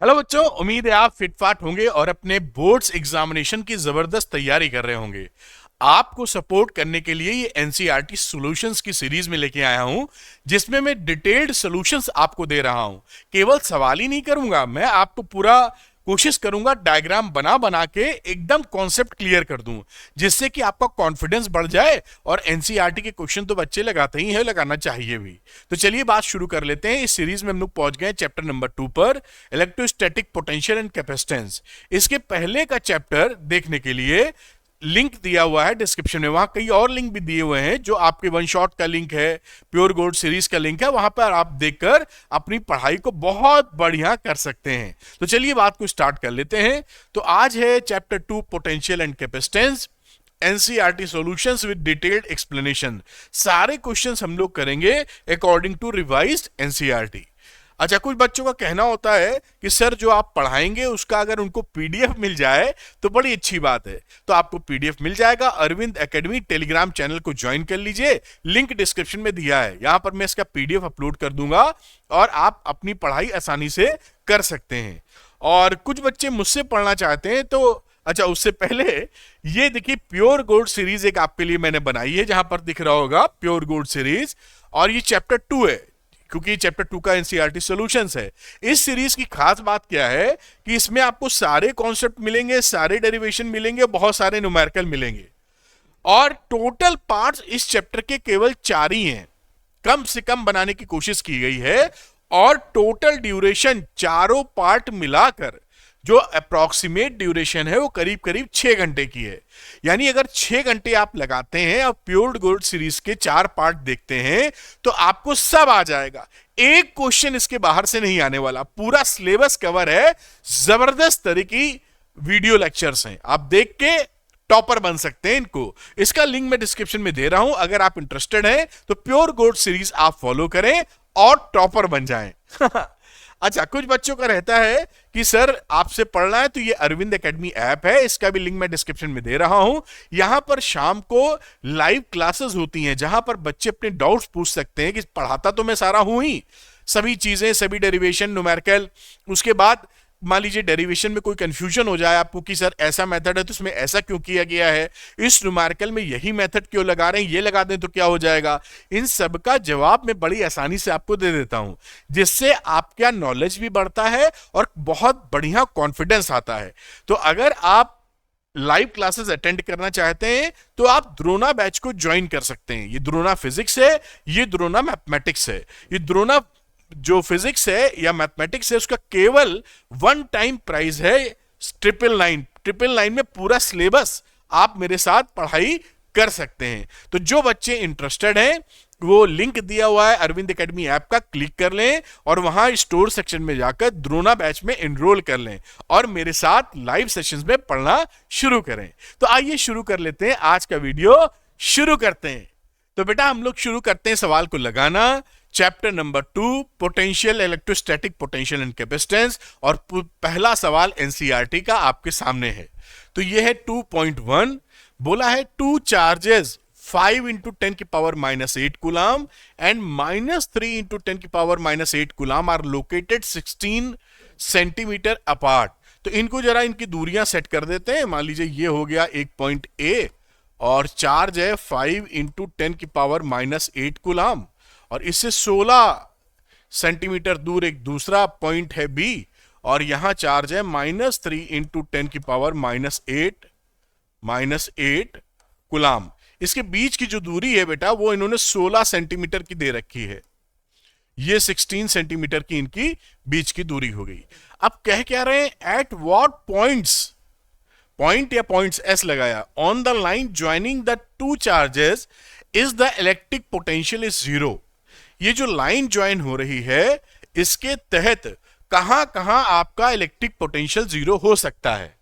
Hello बच्चों, उम्मीद है आप फिटफाट होंगे और अपने बोर्ड्स एग्जामिनेशन की जबरदस्त तैयारी कर रहे होंगे। आपको सपोर्ट करने के लिए ये एनसीईआरटी सॉल्यूशंस की सीरीज में लेके आया हूं, जिसमें मैं डिटेल्ड सॉल्यूशंस आपको दे रहा हूं। केवल सवाल ही नहीं करूंगा, मैं आपको पूरा कोशिश करूंगा डायग्राम बना बना के एकदम कॉन्सेप्ट क्लियर कर दूं, जिससे कि आपका कॉन्फिडेंस बढ़ जाए। और एनसीईआरटी के क्वेश्चन तो बच्चे लगाते ही हैं, लगाना चाहिए भी। तो चलिए बात शुरू कर लेते हैं। इस सीरीज में हम लोग पहुंच गए चैप्टर नंबर 2 पर, इलेक्ट्रोस्टैटिक पोटेंशियल एंड कैपेसिटेंस। इसके पहले का चैप्टर देखने के लिए लिंक दिया हुआ है डिस्क्रिप्शन में, वहां कई और लिंक भी दिए हुए हैं, जो आपके वन शॉट का लिंक है, प्योर गोल्ड सीरीज का लिंक है, वहां पर आप देखकर अपनी पढ़ाई को बहुत बढ़िया कर सकते हैं। तो चलिए बात को स्टार्ट कर लेते हैं। तो आज है chapter 2 potential and capacitance, NCERT solutions with detailed explanation. सारे क्वेश्चंस हम लोग करेंगे अकॉर्डिंग टू रिवाइज्ड एनसीईआरटी। अच्छा, कुछ बच्चों का कहना होता है कि सर जो आप पढ़ाएंगे उसका अगर उनको पीडीएफ मिल जाए तो बड़ी अच्छी बात है। तो आपको पीडीएफ मिल जाएगा। अरविंद एकेडमी टेलीग्राम चैनल को ज्वाइन कर लीजिए, लिंक डिस्क्रिप्शन में दिया है। यहां पर मैं इसका पीडीएफ अपलोड कर दूंगा और आप अपनी पढ़ाई आसानी से कर सकते हैं। और कुछ बच्चे मुझसे पढ़ना चाहते हैं, तो अच्छा उससे पहले ये देखिए प्योर गोल्ड सीरीज एक आपके लिए मैंने बनाई है, जहां पर दिख रहा होगा प्योर गोल्ड सीरीज। और ये चैप्टर 2 है, क्योंकि चैप्टर 2 का एनसीईआरटी सॉल्यूशंस है। इस सीरीज की खास बात क्या है कि इसमें आपको सारे कॉन्सेप्ट मिलेंगे, सारे डेरिवेशन मिलेंगे, बहुत सारे न्यूमेरिकल मिलेंगे। और टोटल पार्ट्स इस चैप्टर के केवल 4 ही हैं, कम से कम बनाने की कोशिश की गई है। और टोटल ड्यूरेशन चारों पार्ट मिलाकर जो अप्रोक्सीमेट ड्यूरेशन है वो करीब करीब 6 घंटे की है। यानी अगर 6 घंटे आप लगाते हैं और प्योर गोल्ड सीरीज के 4 पार्ट देखते हैं तो आपको सब आ जाएगा। एक क्वेश्चन इसके बाहर से नहीं आने वाला, पूरा सिलेबस कवर है। जबरदस्त तरह की वीडियो लेक्चर्स हैं, आप देख के टॉपर बन सकते हैं इनको। इसका लिंक मैं डिस्क्रिप्शन में दे रहा हूं, अगर आप इंटरेस्टेड हैं तो प्योर गोल्ड सीरीज आप फॉलो करें और टॉपर बन जाएं। अच्छा, कुछ बच्चों का रहता है कि सर आपसे पढ़ना है तो ये अरविंद एकेडमी ऐप है, इसका भी लिंक मैं डिस्क्रिप्शन में दे रहा हूं। यहां पर शाम को लाइव क्लासेस होती हैं, जहां पर बच्चे अपने डाउट्स पूछ सकते हैं। कि पढ़ाता तो मैं सारा हूं ही, सभी चीजें, सभी डेरिवेशन, न्यूमेरिकल। उसके बाद मान लीजिए डेरिवेशन में कोई कंफ्यूजन हो जाए आपको कि सर ऐसा मेथड है तो इसमें ऐसा क्यों किया गया है, इस न्यूमेरिकल में यही मेथड क्यों लगा रहे हैं, ये लगा दें तो क्या हो जाएगा, इन सब का जवाब मैं बड़ी आसानी से आपको दे देता हूं, जिससे आपका नॉलेज भी बढ़ता है और बहुत बढ़िया कॉन्फिडेंस आता है। तो अगर आप लाइव क्लासेस अटेंड करना चाहते हैं तो आप द्रोना बैच को ज्वाइन कर सकते हैं। ये द्रोना फिजिक्स है, ये द्रोना मैथमेटिक्स है। ये द्रोना जो फिजिक्स है या मैथमेटिक्स है उसका केवल 1 टाइम प्राइस है 999 में पूरा सिलेबस आप मेरे साथ पढ़ाई कर सकते हैं। तो जो बच्चे इंटरेस्टेड हैं वो लिंक दिया हुआ है अरविंद एकेडमी ऐप का, क्लिक कर लें और वहां स्टोर सेक्शन में जाकर द्रोना बैच में एनरोल कर लें और मेरे साथ लाइव सेशंस में पढ़ना शुरू करें। तो आइए शुरू कर लेते हैं, आज का वीडियो शुरू करते हैं। तो बेटा हम लोग शुरू करते हैं सवाल को लगाना। Chapter number 2 potential, electrostatic potential and capacitance. और पहला सवाल एनसीईआरटी का आपके सामने है। तो यह है 2.1, बोला है 2 चार्जेस 5 into 10 की पावर -8 कूलम एंड -3 into 10 की power -8 coulomb are located 16 centimetre apart. तो इनको जरा इनकी दूरियां सेट कर देते हैं। मान लीजिए ये हो गया एक पॉइंट ए और चार्ज है 5 into 10 की पावर -8 कूलम, और इससे 16 सेंटीमीटर दूर एक दूसरा पॉइंट है बी, और यहां चार्ज है -3 into 10 की पावर -8 कूलम। इसके बीच की जो दूरी है बेटा वो इन्होंने 16 सेंटीमीटर की दे रखी है, ये 16 सेंटीमीटर की इनकी बीच की दूरी हो गई। अब कह क्या रहे हैं, एट व्हाट पॉइंट्स, पॉइंट या पॉइंट्स एस लगाया, on the line joining the 2 charges is the electric potential is 0। ये जो लाइन ज्वाइन हो रही है इसके तहत कहां कहां आपका इलेक्ट्रिक पोटेंशियल 0 हो सकता है।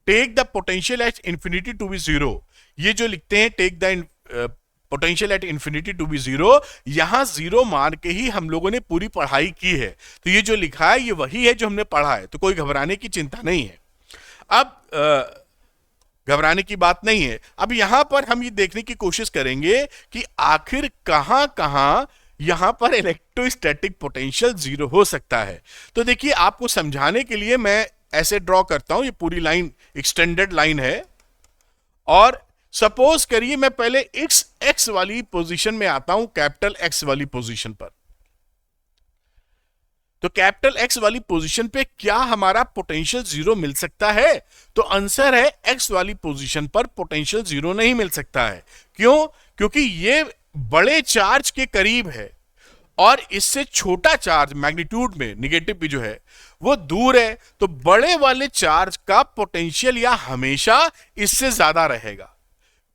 Take the potential at infinity to be 0, ये जो लिखते हैं take the potential at infinity to be 0, यहां 0 मान के ही हम लोगों ने पूरी पढ़ाई की है। तो ये जो लिखा है ये वही है जो हमने पढ़ा है, तो कोई घबराने की चिंता नहीं है। अब घबराने की बात नहीं है। अब यहां पर हम ये देखने की कोशिश करेंगे कि आखिर कहां कहां यहां पर इलेक्ट्रोस्टैटिक पोटेंशियल जीरो हो सकता है। तो देखिए, आपको समझाने के लिए मैं ऐसे ड्रॉ करता हूं, ये पूरी लाइन एक्सटेंडेड लाइन है, और सपोज करिए मैं पहले एक्स वाली पोजीशन में आता हूं, कैपिटल एक्स वाली पोजीशन पर। तो कैपिटल एक्स वाली पोजीशन पे क्या हमारा पोटेंशियल जीरो मिल सकता है? तो आंसर है एक्स वाली पोजीशन पर पोटेंशियल जीरो नहीं मिल सकता है। क्यों? क्योंकि ये बड़े चार्ज के करीब है और इससे छोटा चार्ज मैग्नीट्यूड में निगेटिव भी जो है वो दूर है। तो बड़े वाले चार्ज का पोटेंशियल या हमेशा इससे ज्यादा रहेगा।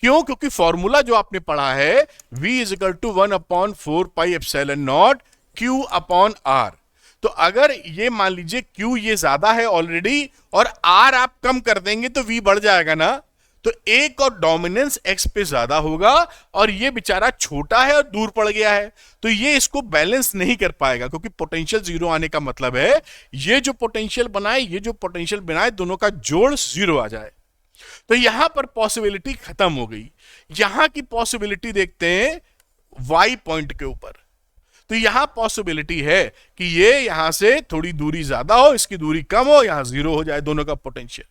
क्यों? क्योंकि फॉर्मूला जो आपने पढ़ा है v is equal to 1/4πε0 q upon r। तो अगर ये मान लीजिए Q ये ज्यादा है ऑलरेडी और R आप कम कर देंगे तो V बढ़ जाएगा ना। तो एक और डोमिनेंस X पे ज्यादा होगा और ये बेचारा छोटा है और दूर पड़ गया है, तो ये इसको बैलेंस नहीं कर पाएगा, क्योंकि पोटेंशियल जीरो आने का मतलब है ये जो पोटेंशियल बनाए, ये जो पोटेंशियल बनाए, दोनों का जोड़ जीरो आ जाए। तो यहां पर पॉसिबिलिटी खत्म हो गई। यहां की पॉसिबिलिटी देखते हैं Y पॉइंट के ऊपर। तो यहां पॉसिबिलिटी है कि ये यहां से थोड़ी दूरी ज्यादा हो, इसकी दूरी कम हो, यहां जीरो हो जाए दोनों का पोटेंशियल।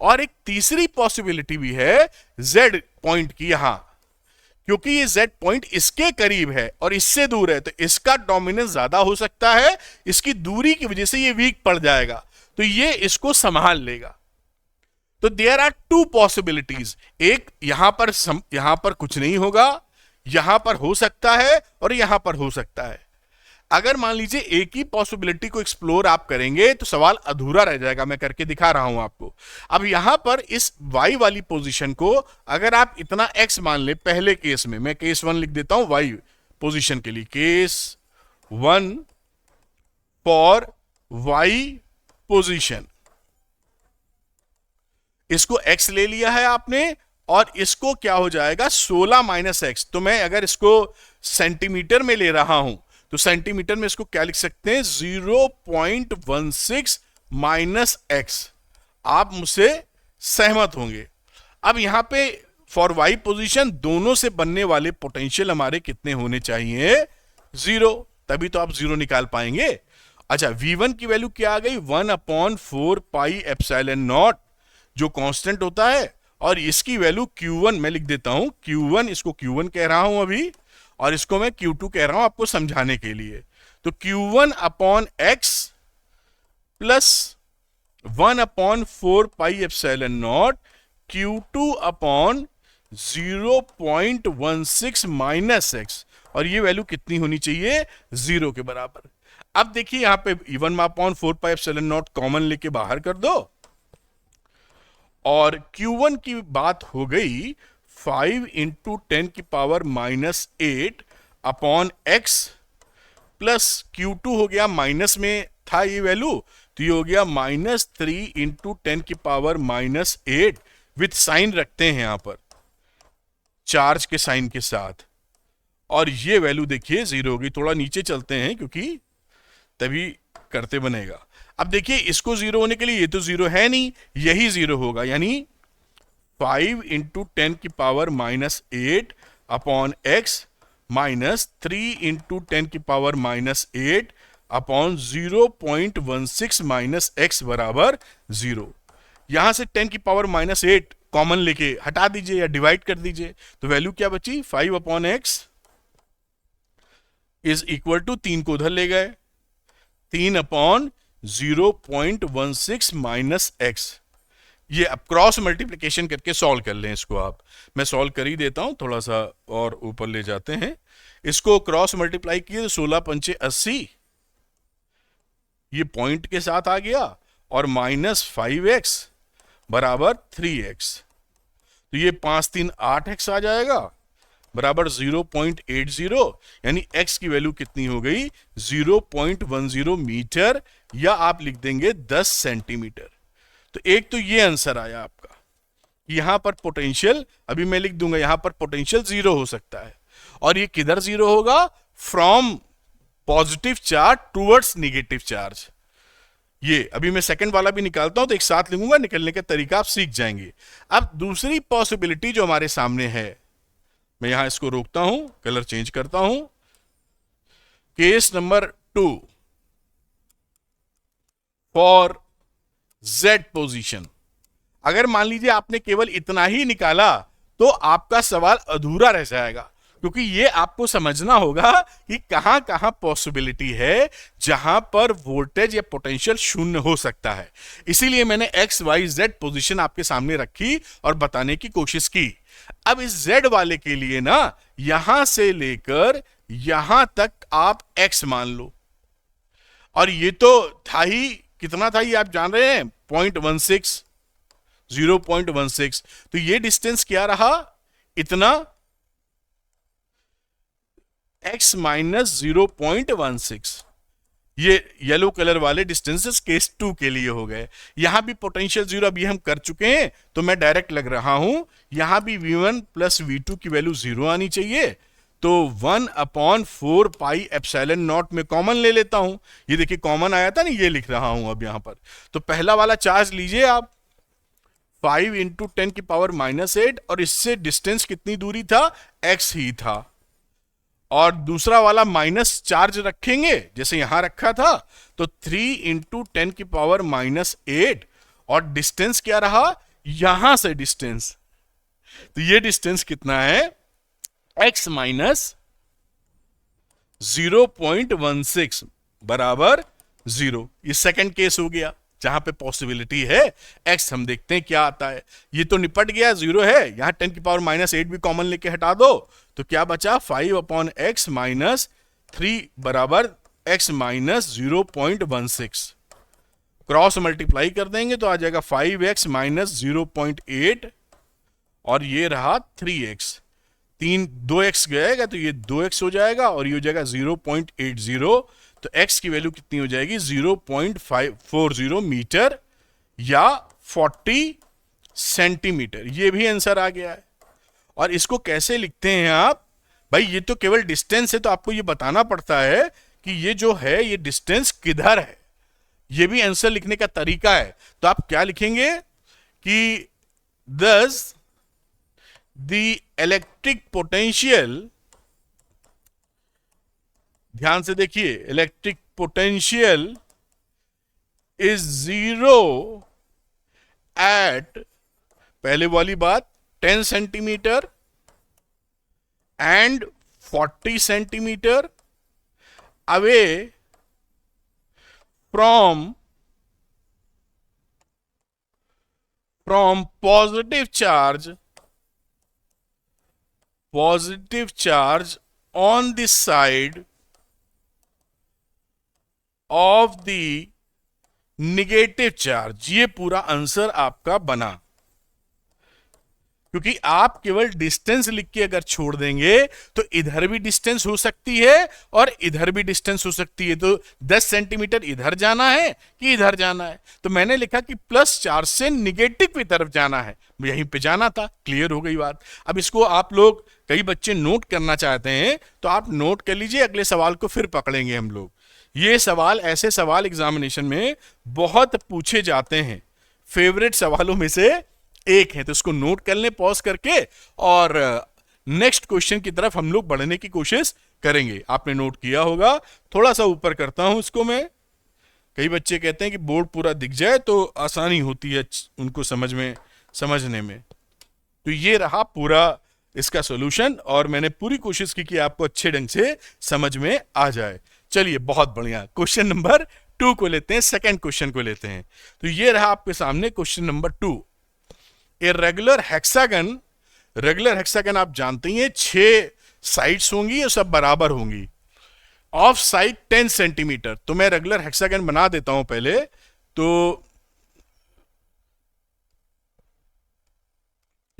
और एक तीसरी पॉसिबिलिटी भी है Z पॉइंट की, यहां क्योंकि ये Z पॉइंट इसके करीब है और इससे दूर है, तो इसका डोमिनेंस ज्यादा हो सकता है, इसकी दूरी की वजह से ये वीक पड़ जाएगा, तो ये इसको संभाल लेगा। तो देयर आर टू पॉसिबिलिटीज, एक यहां पर कुछ नहीं होगा, यहां पर हो सकता है और यहां पर हो सकता है। अगर मान लीजिए एक ही पॉसिबिलिटी को एक्सप्लोर आप करेंगे तो सवाल अधूरा रह जाएगा। मैं करके दिखा रहा हूं आपको। अब यहां पर इस y वाली पोजीशन को अगर आप इतना x मान ले, पहले केस में मैं केस 1 लिख देता हूं y पोजीशन के लिए, केस 1 फॉर y पोजीशन। इसको x ले लिया है आपने और इसको क्या हो जाएगा 16 माइनस एक्स। तो मैं अगर इसको सेंटीमीटर में ले रहा हूं तो सेंटीमीटर में इसको क्या लिख सकते हैं 0.16 माइनस एक्स। आप मुझसे सहमत होंगे। अब यहां पे फॉर y पोजीशन दोनों से बनने वाले पोटेंशियल हमारे कितने होने चाहिए? जीरो, तभी तो आप जीरो निकाल पाएंगे। अच्छा, v1 की वैल्यू क्या आ गई 1/4πε0 जो कांस्टेंट होता है, और इसकी वैल्यू Q1 मैं लिख देता हूं, Q1 इसको Q1 कह रहा हूं अभी, और इसको मैं Q2 कह रहा हूं आपको समझाने के लिए। तो Q1 upon x plus 1/4πε0 Q2 upon 0.16 minus x, और ये वैल्यू कितनी होनी चाहिए? जीरो के बराबर। अब देखिए यहां पे 1/4πε0 कॉमन लेके बाहर कर दो, और Q1 की बात हो गई 5 इंटू 10 की power -8 upon x plus Q2 हो गया, माइनस में था ये वैल्यू, तो ये हो गया -3 इंटू 10 की पावर -8 विथ साइन रखते हैं यहां पर, चार्ज के साइन के साथ, और ये वैल्यू देखिए जीरो होगी। थोड़ा नीचे चलते हैं क्योंकि तभी करते बनेगा। अब देखिए इसको जीरो होने के लिए, ये तो जीरो है नहीं, यही जीरो होगा, यानी 5 इंटू 10 की power -8 upon x minus 3 into 10 की पावर -8 अपॉन 0.16 माइनस एक्स बराबर जीरो। यहां से 10 की पावर -8 कॉमन लेके हटा दीजिए या डिवाइड कर दीजिए, तो वैल्यू क्या बची 5 upon x is equal to 3 को उधर ले गए, 3 अपॉन 0.16 माइनस एक्स। ये अब क्रॉस मल्टीप्लिकेशन करके सॉल्व कर लें इसको आप, मैं सॉल्व कर ही देता हूं, थोड़ा सा और ऊपर ले जाते हैं। इसको क्रॉस मल्टीप्लाई किए तो 16 पंचे 80, ये पॉइंट के साथ आ गया, और -5x बराबर 3x, तो ये 5 3 8x आ जाएगा बराबर 0.80, यानी x की वैल्यू कितनी हो गई 0.10 मीटर, या आप लिख देंगे 10 सेंटीमीटर। तो एक तो ये आंसर आया आपका। यहां पर पोटेंशियल अभी मैं लिख दूंगा, यहां पर पोटेंशियल जीरो हो सकता है, और ये किधर जीरो होगा? From positive charge towards negative charge. ये अभी मैं सेकंड वाला भी निकालता हूं तो एक साथ लिखूंगा, निकलने का तरीका आप सीख जाएंगे। अब दूसरी पॉसिबिलिटी जो हमारे सामने है, मैं यहां इसको रोकता हूं, कलर चेंज करता हूं, case number 2 for Z position. अगर मान लीजिए आपने केवल इतना ही निकाला तो आपका सवाल अधूरा रह जाएगा, क्योंकि ये आपको समझना होगा कि कहां कहां पॉसिबिलिटी है जहां पर वोल्टेज या पोटेंशियल शून्य हो सकता है। इसीलिए मैंने XYZ पोजीशन आपके सामने रखी और बताने की कोशिश की। अब इस Z वाले के लिए ना, यहां से लेकर यहां तक आप X मान लो, और ये तो था ही, कितना था ये आप जान रहे हैं, 0.16, 0.16। तो ये डिस्टेंस क्या रहा, इतना, x माइनस 0.16। ये येलो कलर वाले डिस्टेंसेस केस 2 के लिए हो गए। यहां भी पोटेंशियल जीरो अभी हम कर चुके हैं, तो मैं डायरेक्ट लग रहा हूं, यहां भी v1 प्लस v2 की वैल्यू 0 आनी चाहिए। तो 1/4 पाई एप्सिलॉन नॉट में कॉमन ले लेता हूं। ये देखिए कॉमन आया था ना, ये लिख रहा हूं अब यहां पर। तो पहला वाला चार्ज लीजिए आप, 5 इंटू 10 की पावर -8, और इससे डिस्टेंस कितनी दूरी था, x ही था। और दूसरा वाला माइनस चार्ज रखेंगे जैसे यहां रखा था, तो 3 इंटू 10 की पावर -8, और डिस्टेंस क्या रहा, यहां से डिस्टेंस, तो ये डिस्टेंस कितना है, x माइनस 0.16 बराबर 0। ये सेकंड केस हो गया जहां पे पॉसिबिलिटी है x। हम देखते हैं क्या आता है। ये तो निपट गया, 0 है, यहां 10 की पावर -8 भी कॉमन लेके हटा दो, तो क्या बचा, 5/x माइनस 3 बराबर x माइनस 0.16। क्रॉस मल्टीप्लाई कर देंगे तो आ जाएगा 5x माइनस 0.8, और ये रहा 3x। 2x गएगा तो ये 2x हो जाएगा, और ये हो जाएगा 0.80। तो x की वैल्यू कितनी हो जाएगी, 0.540 मीटर या 40 सेंटीमीटर। ये भी आंसर आ गया है। और इसको कैसे लिखते हैं आप, भाई ये तो केवल डिस्टेंस है, तो आपको ये बताना पड़ता है कि ये जो है ये डिस्टेंस किधर है। ये भी आंसर लिखने का तरीका है। तो आप क्या लिखेंगे कि thus the electric potential, ध्यान से देखिए, इलेक्ट्रिक पोटेंशियल इज 0 एट, पहले वाली बात, 10 centimetre and 40 centimetre away from positive charge on the side of the negative charge. ये पूरा आंसर आपका बना, क्योंकि आप केवल डिस्टेंस लिख के अगर छोड़ देंगे तो इधर भी डिस्टेंस हो सकती है और इधर भी डिस्टेंस हो सकती है। तो 10 सेंटीमीटर इधर जाना है कि इधर जाना है, तो मैंने लिखा कि +4 से निगेटिव की तरफ जाना है, यहीं पे जाना था। क्लियर हो गई बात। अब इसको आप लोग, कई बच्चे नोट करना चाहते हैं तो आप नोट कर लीजिए, अगले सवाल को फिर पकड़ेंगे हम लोग। ये सवाल, ऐसे सवाल एग्जामिनेशन में बहुत पूछे जाते हैं, फेवरेट सवालों में से एक है। तो इसको नोट कर लें पॉज करके, और नेक्स्ट क्वेश्चन की तरफ हम लोग बढ़ने की कोशिश करेंगे। आपने नोट किया होगा, थोड़ा सा ऊपर करता हूं इसको मैं। कई बच्चे कहते हैं कि बोर्ड पूरा दिख जाए तो आसानी होती है उनको समझने में। तो ये रहा पूरा इसका सॉल्यूशन, और मैंने पूरी कोशिश की कि आपको अच्छे ढंग से समझ में आ जाए। चलिए, बहुत बढ़िया। क्वेश्चन नंबर 2 को लेते हैं, सेकंड क्वेश्चन को लेते हैं। तो ये रहा आपके सामने question number 2। A regular hexagon आप जानते हैं 6 साइड्स होंगी, ये सब बराबर होंगी। Of side 10 centimetre. तो मैं रेगुलर हेक्सागन बना देता हूं पहले। तो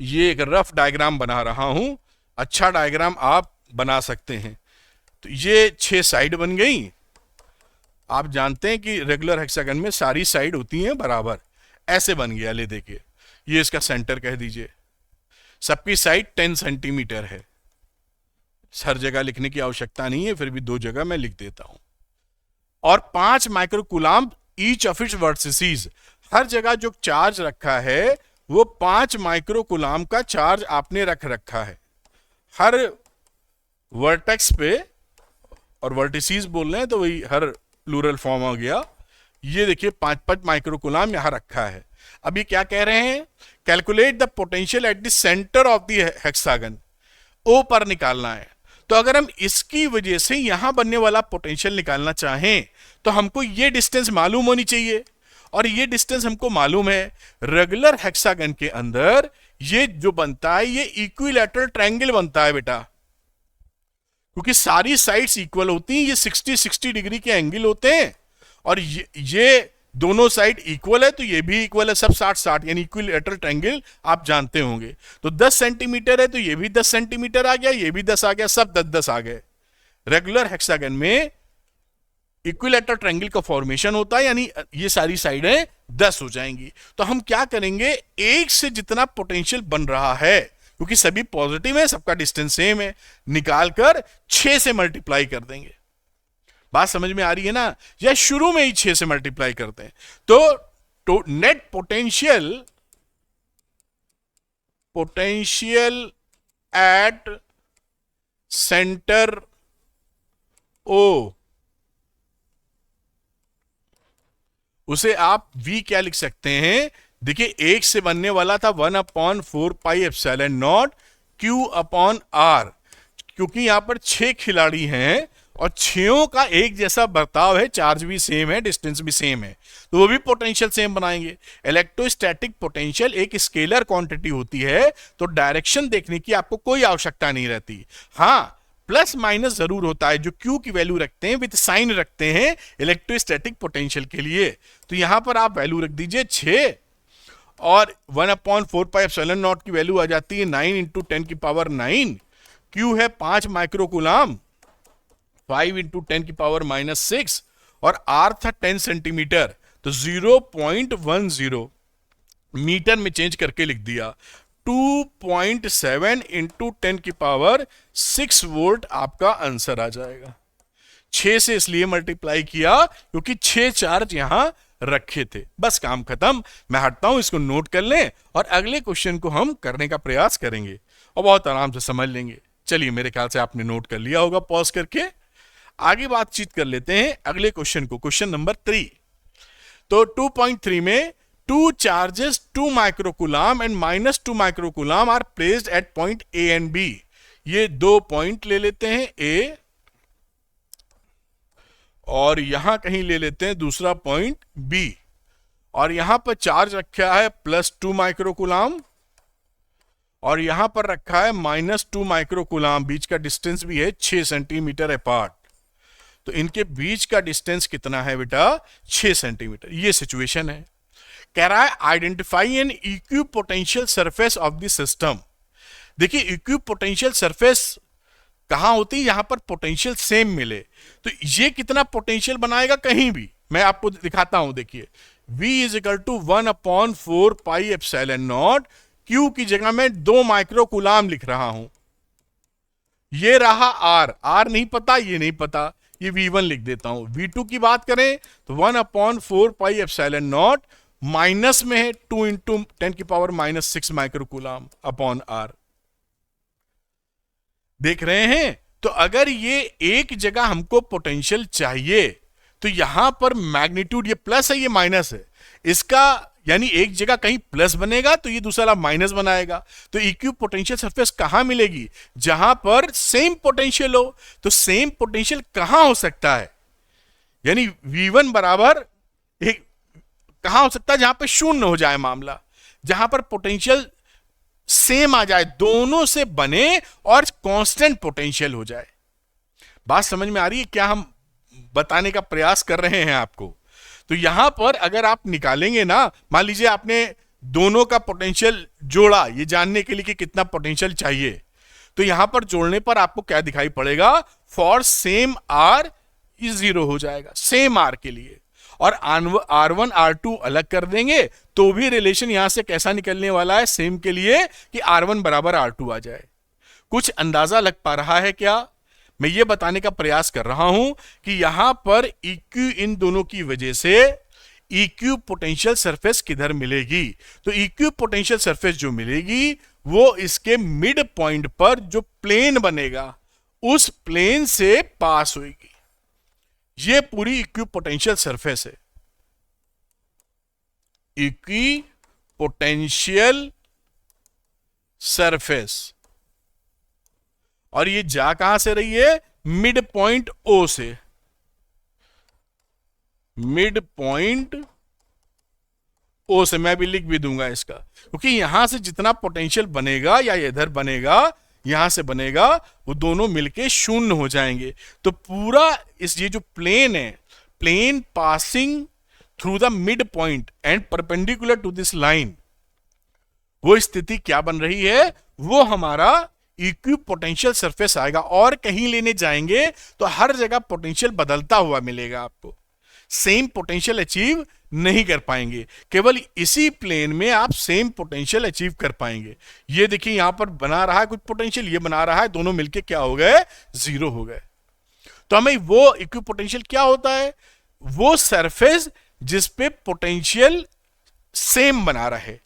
ये एक रफ डायग्राम बना रहा हूं, अच्छा डायग्राम आप बना सकते हैं। तो ये 6 साइड बन गई। आप जानते हैं कि रेगुलर हेक्सागन में सारी साइड होती हैं बराबर। ऐसे बन गया, ले देखिए, ये इसका सेंटर कह दीजिए। सबकी साइड 10 सेंटीमीटर है। हर जगह लिखने की आवश्यकता नहीं है, फिर भी 2 जगह मैं लिख देता हूं। और 5 माइक्रोकूलम्ब ईच ऑफ इट्स वर्टिसेस। हर जगह जो चार्ज रखा है वो 5 माइक्रोकूलम्ब का चार्ज आपने रखा है हर वर्टेक्स पे, और वर्टिसीज बोल रहे हैं तो वही हर प्लूरल फॉर्म हो गया। ये देखिए 5 माइक्रोकूलम यहां रखा है। अब ये क्या कह रहे हैं, calculate the potential at the centre of the hexagon, O पर निकालना है। तो अगर हम इसकी वजह से यहां बनने वाला पोटेंशियल निकालना चाहें तो हमको ये डिस्टेंस मालूम होनी चाहिए, और ये डिस्टेंस हमको मालूम है रेगुलर हेक्सागन के अंदर ये जो बनता है ये इक्विलैटरल ट्रायंगल बनता है बेटा, क्योंकि सारी साइड्स इक्वल होती हैं, ये 60-60 डिग्री के एंगल होते हैं, और ये दोनों साइड इक्वल है तो ये भी इक्वल है, सब 60-60 यानी इक्विलैटरल ट्रायंगल आप जानते होंगे। तो 10 सेंटीमीटर है तो ये भी 10 सेंटीमीटर आ गया, ये भी 10 आ गया, सब 10-10 आ गए। रेगुलर हेक्सागन में इक्विलैटरल ट्रायंगल का फॉर्मेशन होता है, यानी ये सारी साइडें 10 हो जाएंगी। तो हम क्या करेंगे, एक से जितना पोटेंशियल बन रहा है, क्योंकि सभी पॉजिटिव है, सबका डिस्टेंस सेम है, निकालकर 6 से मल्टीप्लाई कर देंगे। बात समझ में आ रही है ना, या शुरू में ही 6 से मल्टीप्लाई करते हैं तो net potential at centre O, उसे आप V क्या लिख सकते हैं, देखिए एक से बनने वाला था 1/4 pi epsilon nought Q upon R, क्योंकि यहां पर 6 खिलाड़ी हैं और 6 का एक जैसा बर्ताव है, चार्ज भी सेम है, डिस्टेंस भी सेम है, तो वो भी पोटेंशियल सेम बनाएंगे। इलेक्ट्रोस्टैटिक पोटेंशियल एक स्केलर क्वांटिटी होती है, तो डायरेक्शन देखने की आपको कोई आवश्यकता नहीं रहती। हाँ, प्लस माइनस जरूर होता है, जो Q की वैल्यू रखते हैं विद साइन रखते हैं इलेक्ट्रोस्टैटिक पोटेंशियल के लिए, तो यहां पर आप वैल्यू रख दीजिए 6, और 1/4 पाई एप्सिलॉन नॉट की वैल्यू आ जाती है 9 इंटू 10 की पावर 9, Q है 5 माइक्रोकूलम, 5 इंटू 10 की पावर -6, और R था 10 सेंटीमीटर, तो 0.10 मीटर में चेंज करके लिख दिया। 2.7 इंटू 10 की पावर 6 वोल्ट आपका आंसर आ जाएगा। 6 से इसलिए मल्टीप्लाई किया क्योंकि 6 चार्ज यहां रखे थे। बस काम खत्म, मैं हटता हूं, इसको नोट कर लें और अगले क्वेश्चन को हम करने का प्रयास करेंगे और बहुत आराम से समझ लेंगे। चलिए, मेरे ख्याल से आपने नोट कर लिया होगा, पॉज करके आगे बातचीत कर लेते हैं अगले क्वेश्चन को, क्वेश्चन नंबर 3। तो 2.3 में 2 charges 2 microcoulomb and -2 microcoulomb are placed at point A and B। ये 2 पॉइंट ले लेते हैं A, और यहां कहीं ले लेते हैं दूसरा पॉइंट B, और यहां पर चार्ज रखा है +2 माइक्रोकूलम, और यहां पर रखा है -2 माइक्रोकूलम। बीच का डिस्टेंस भी है 6 सेंटीमीटर अपार्ट, तो इनके बीच का डिस्टेंस कितना है बेटा, 6 सेंटीमीटर। ये सिचुएशन है। कह रहा है identify N equi potential surface of the system. देखिए, इक्वी पोटेंशियल सरफेस कहां होती है, यहां पर पोटेंशियल सेम मिले, तो ये कितना पोटेंशियल बनाएगा कहीं भी, मैं आपको दिखाता हूं। देखिए, V = 1/4 pi epsilon nought, Q की जगह मैं 2 माइक्रोकूलम लिख रहा हूं। ये रहा R नहीं पता, ये नहीं पता, ये V1 लिख देता हूं। V2 की बात करें तो 1/4 पाई एप्सिलॉन नॉट, माइनस में है 2 इंटू 10 की पावर -6 माइक्रोकूलम अपॉन R। देख रहे हैं, तो अगर ये एक जगह हमको पोटेंशियल चाहिए तो यहां पर मैग्नीट्यूड, ये प्लस है ये माइनस है, इसका यानी एक जगह कहीं प्लस बनेगा तो ये दूसरा माइनस बनाएगा। तो इक्वी पोटेंशियल सरफेस कहां मिलेगी, जहां पर सेम पोटेंशियल हो। तो सेम पोटेंशियल कहां हो सकता है, यानी V1 बराबर एक कहां हो सकता है, जहां पर शून्य हो जाए मामला, जहां पर पोटेंशियल सेम आ जाए, दोनों से बने और कांस्टेंट पोटेंशियल हो जाए। बात समझ में आ रही है क्या हम बताने का प्रयास कर रहे हैं आपको। तो यहां पर अगर आप निकालेंगे ना, मान लीजिए आपने दोनों का पोटेंशियल जोड़ा ये जानने के लिए कि कितना पोटेंशियल चाहिए, तो यहां पर जोड़ने पर आपको क्या दिखाई पड़ेगा, फॉर सेम R ये 0 हो जाएगा, सेम R के लिए, और R1 R2 अलग कर देंगे तो भी रिलेशन यहां से कैसा निकलने वाला है, सेम के लिए, कि R1 बराबर R2 आ जाए। कुछ अंदाजा लग पा रहा है क्या, मैं ये बताने का प्रयास कर रहा हूं कि यहां पर इक्वी इन दोनों की वजह से इक्वी पोटेंशियल सरफेस किधर मिलेगी। तो इक्वी पोटेंशियल सरफेस जो मिलेगी वो इसके मिड पॉइंट पर जो प्लेन बनेगा उस प्लेन से पास होगी। ये पूरी इक्विपोटेंशियल सरफेस है, इक्विपोटेंशियल सरफेस। और ये जा कहां से रही है? मिड पॉइंट ओ से, मिड पॉइंट ओ से। मैं भी लिख भी दूंगा इसका, क्योंकि यहां से जितना पोटेंशियल बनेगा या इधर बनेगा, यहां से बनेगा, वो दोनों मिलके शून्य हो जाएंगे। तो पूरा ये जो प्लेन है, plane passing through the mid point and perpendicular to this line, वो स्थिति क्या बन रही है? वो हमारा इक्विपोटेंशियल सरफेस आएगा। और कहीं लेने जाएंगे तो हर जगह पोटेंशियल बदलता हुआ मिलेगा आपको, सेम पोटेंशियल अचीव नहीं कर पाएंगे। केवल इसी प्लेन में आप सेम पोटेंशियल अचीव कर पाएंगे। ये देखिए यहां पर बना रहा है कुछ पोटेंशियल, ये बना रहा है, दोनों मिलके क्या हो गए? जीरो हो गए। तो हमें वो इक्विपोटेंशियल क्या होता है? वो सरफेस जिस पे पोटेंशियल सेम बना रहे,